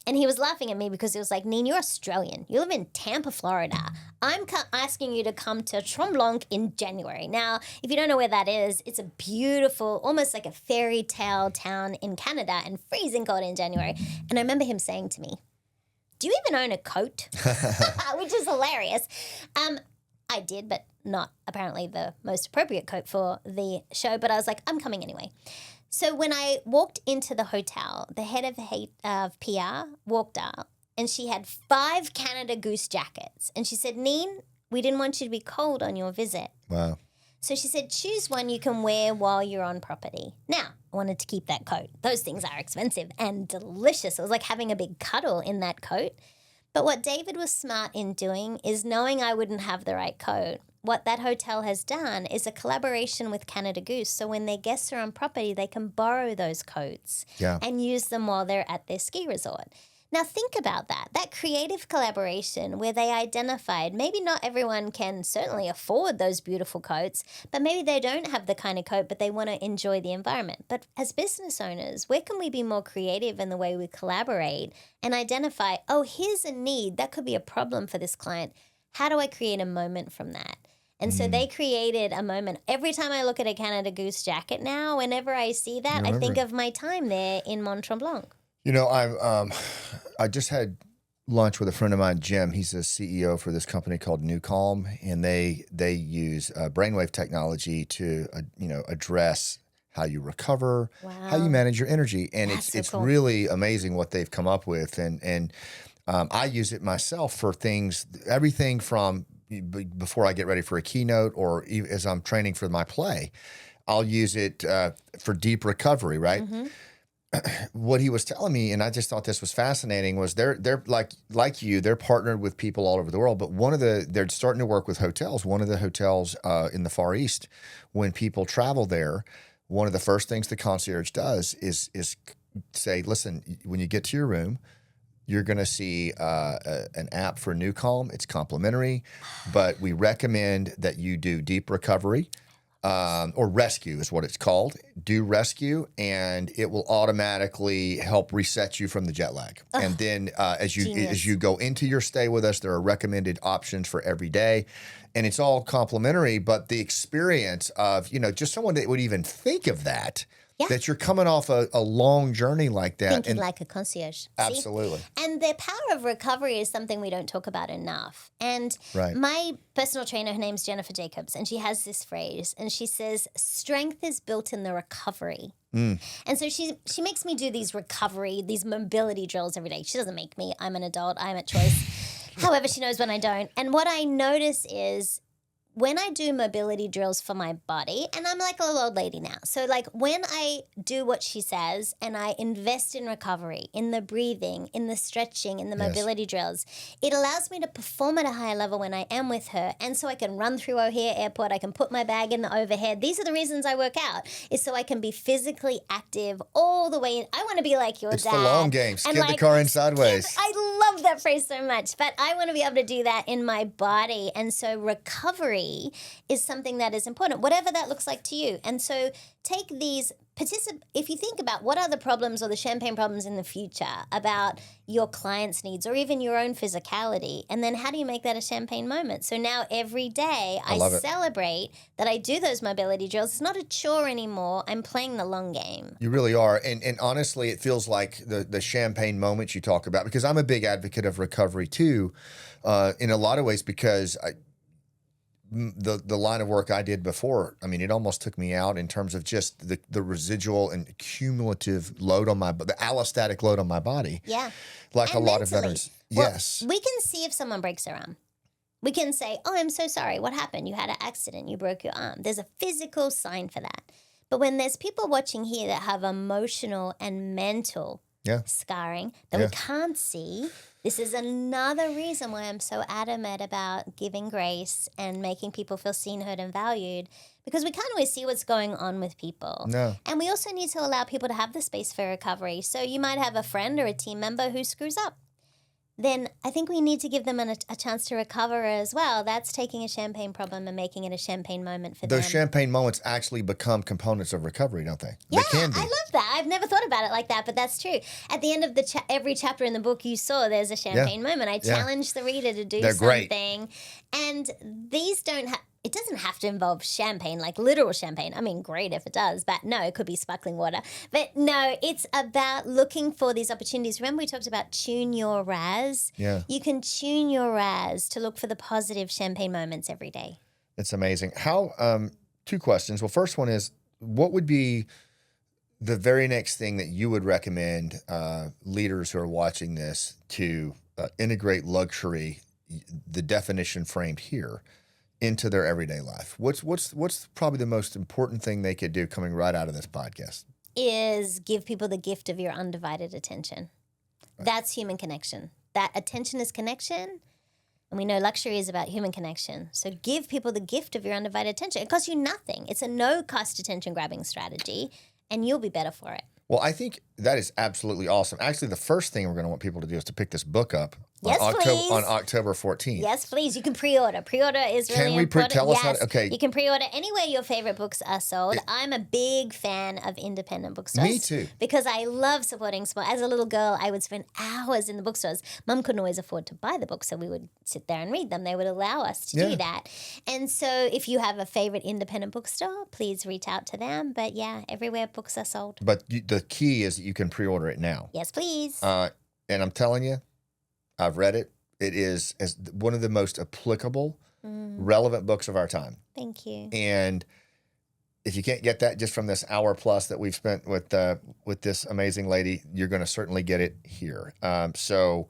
and he was laughing at me because he was like, Neen, you're Australian. You live in Tampa, Florida. I'm asking you to come to Tremblant in January. Now, if you don't know where that is, it's a beautiful, almost like a fairy tale town in Canada and freezing cold in January. And I remember him saying to me, do you even own a coat? Which is hilarious. I did, but not apparently the most appropriate coat for the show. But I was like, I'm coming anyway. So when I walked into the hotel, the head of PR walked out and she had 5 Canada Goose jackets. And she said, Neen, we didn't want you to be cold on your visit. Wow. So she said, choose one you can wear while you're on property. Now, I wanted to keep that coat. Those things are expensive and delicious. It was like having a big cuddle in that coat. But what David was smart in doing is knowing I wouldn't have the right coat. What that hotel has done is a collaboration with Canada Goose. So when their guests are on property, they can borrow those coats and use them while they're at their ski resort. Now think about that creative collaboration where they identified maybe not everyone can certainly afford those beautiful coats, but maybe they don't have the kind of coat, but they want to enjoy the environment. But as business owners, where can we be more creative in the way we collaborate and identify, oh, here's a need that could be a problem for this client. How do I create a moment from that? And so they created a moment. Every time I look at a Canada Goose jacket now, whenever I see that, I think of my time there in Mont Tremblant. You know, I just had lunch with a friend of mine, Jim. He's the CEO for this company called New Calm, and they use brainwave technology to address how you recover, how you manage your energy, and it's cool. really amazing what they've come up with. And I use it myself for things, everything from before I get ready for a keynote or as I'm training for my play. I'll use it for deep recovery, right? Mm-hmm. What he was telling me, and I just thought this was fascinating, was they're like you, they're partnered with people all over the world, but they're starting to work with hotels. One of the hotels in the Far East, when people travel there, one of the first things the concierge does is say, listen, when you get to your room, you're going to see an app for New Calm. It's complimentary, but we recommend that you do deep recovery. Or rescue is what it's called. Do rescue, and it will automatically help reset you from the jet lag. And then as you go into your stay with us, there are recommended options for every day, and it's all complimentary. But the experience of just someone that would even think of that. Yeah. That you're coming off a long journey like that. Thinking like a concierge. Absolutely. See? And the power of recovery is something we don't talk about enough. And my personal trainer, her name's Jennifer Jacobs, and she has this phrase, and she says, strength is built in the recovery. And so she makes me do these mobility drills every day. She doesn't make me. I'm an adult. I'm at choice. However, she knows when I don't. And what I notice is when I do mobility drills for my body, and I'm like a little old lady now. So like when I do what she says and I invest in recovery, in the breathing, in the stretching, in the mobility drills, it allows me to perform at a higher level when I am with her. And so I can run through O'Hare Airport. I can put my bag in the overhead. These are the reasons I work out, is so I can be physically active all the way in. I want to be like your dad. It's the long game. Skid the car in sideways. I love that phrase so much, but I want to be able to do that in my body. And so recovery is something that is important, whatever that looks like to you. And so take these, if you think about what are the problems or the champagne problems in the future about your client's needs or even your own physicality, and then how do you make that a champagne moment? So now every day I celebrate that I do those mobility drills. It's not a chore anymore. I'm playing the long game. You really are. And honestly, it feels like the champagne moments you talk about, because I'm a big advocate of recovery too, in a lot of ways, because the line of work I did before, I mean, it almost took me out in terms of just the residual and cumulative load on the allostatic load on my body. Yeah. Like and a lot of veterans. Well, yes. We can see if someone breaks their arm. We can say, oh, I'm so sorry. What happened? You had an accident. You broke your arm. There's a physical sign for that. But when there's people watching here that have emotional and mental scarring that we can't see, this is another reason why I'm so adamant about giving grace and making people feel seen, heard, and valued, because we can't always see what's going on with people. No. And we also need to allow people to have the space for recovery. So you might have a friend or a team member who screws up. Then I think we need to give them a chance to recover as well. That's taking a champagne problem and making it a champagne moment for them. Those champagne moments actually become components of recovery, don't they? Yeah, they can be. I love that. I've never thought about it like that, but that's true. At the end of every chapter in the book you saw, there's a champagne moment. I challenge the reader to do something. Great. And these it doesn't have to involve champagne, like literal champagne. I mean, great if it does, but no, it could be sparkling water. But no, it's about looking for these opportunities. Remember we talked about tune your Raz? Yeah. You can tune your Raz to look for the positive champagne moments every day. That's amazing. How, two questions. Well, first one is, what would be the very next thing that you would recommend leaders who are watching this to integrate luxury, the definition framed here, into their everyday life? What's probably the most important thing they could do coming right out of this podcast? Is give people the gift of your undivided attention. Right. That's human connection. That attention is connection, and we know luxury is about human connection. So give people the gift of your undivided attention. It costs you nothing. It's a no-cost attention-grabbing strategy, and you'll be better for it. Well, I think that is absolutely awesome. Actually, the first thing we're going to want people to do is to pick this book up Yes, please. on October 14th. Yes, please. You can pre-order. Pre-order is really important. Tell us yes, how to, okay. You can pre-order anywhere your favorite books are sold. I'm a big fan of independent bookstores. Me too. Because I love supporting small. As a little girl, I would spend hours in the bookstores. Mum couldn't always afford to buy the books, so we would sit there and read them. They would allow us to do that. And so if you have a favorite independent bookstore, please reach out to them. But yeah, everywhere books are sold. But the key is that you can pre-order it now. Yes, please. And I'm telling you, I've read it. It is as one of the most applicable, relevant books of our time. Thank you. And if you can't get that just from this hour plus that we've spent with this amazing lady, you're going to certainly get it here. So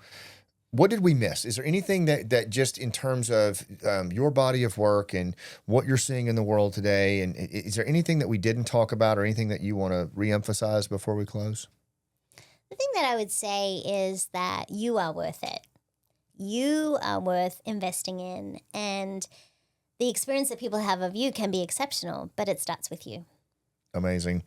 what did we miss? Is there anything that just in terms of your body of work and what you're seeing in the world today, and is there anything that we didn't talk about or anything that you want to reemphasize before we close? The thing that I would say is that you are worth it. You are worth investing in, and the experience that people have of you can be exceptional, but it starts with you. Amazing.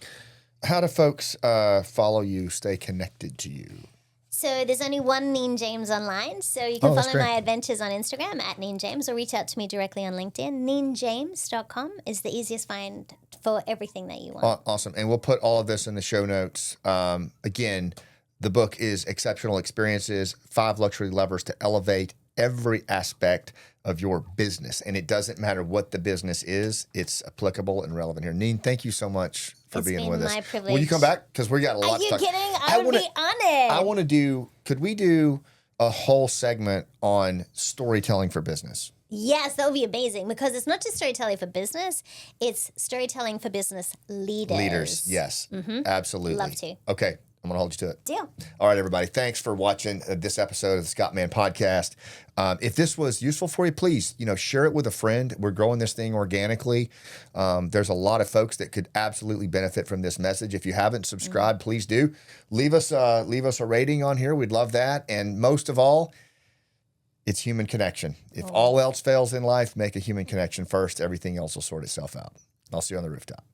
How do folks follow you, stay connected to you? So there's only one Neen James online, so you can follow great. my adventures on Instagram at Neen James, or reach out to me directly on LinkedIn. NeenJames.com is the easiest find for everything that you want. Awesome. And we'll put all of this in the show notes. Again, the book is Exceptional Experiences, 5 Luxury Levers to Elevate Every Aspect of Your Business. And it doesn't matter what the business is, it's applicable and relevant here. Neen, thank you so much for being with us. It's been my privilege. Will you come back? Because we got a lot to talk. Are you kidding? I would be on it. I want to do, could we do a whole segment on storytelling for business? Yes, that would be amazing, because it's not just storytelling for business, it's storytelling for business leaders. Leaders, yes. Absolutely. Love to. Okay. I'm going to hold you to it. Deal. All right, everybody. Thanks for watching this episode of the Scott Mann Podcast. If this was useful for you, please, share it with a friend. We're growing this thing organically. There's a lot of folks that could absolutely benefit from this message. If you haven't subscribed, please do. Leave us a rating on here. We'd love that. And most of all, it's human connection. If all else fails in life, make a human connection first. Everything else will sort itself out. I'll see you on the rooftop.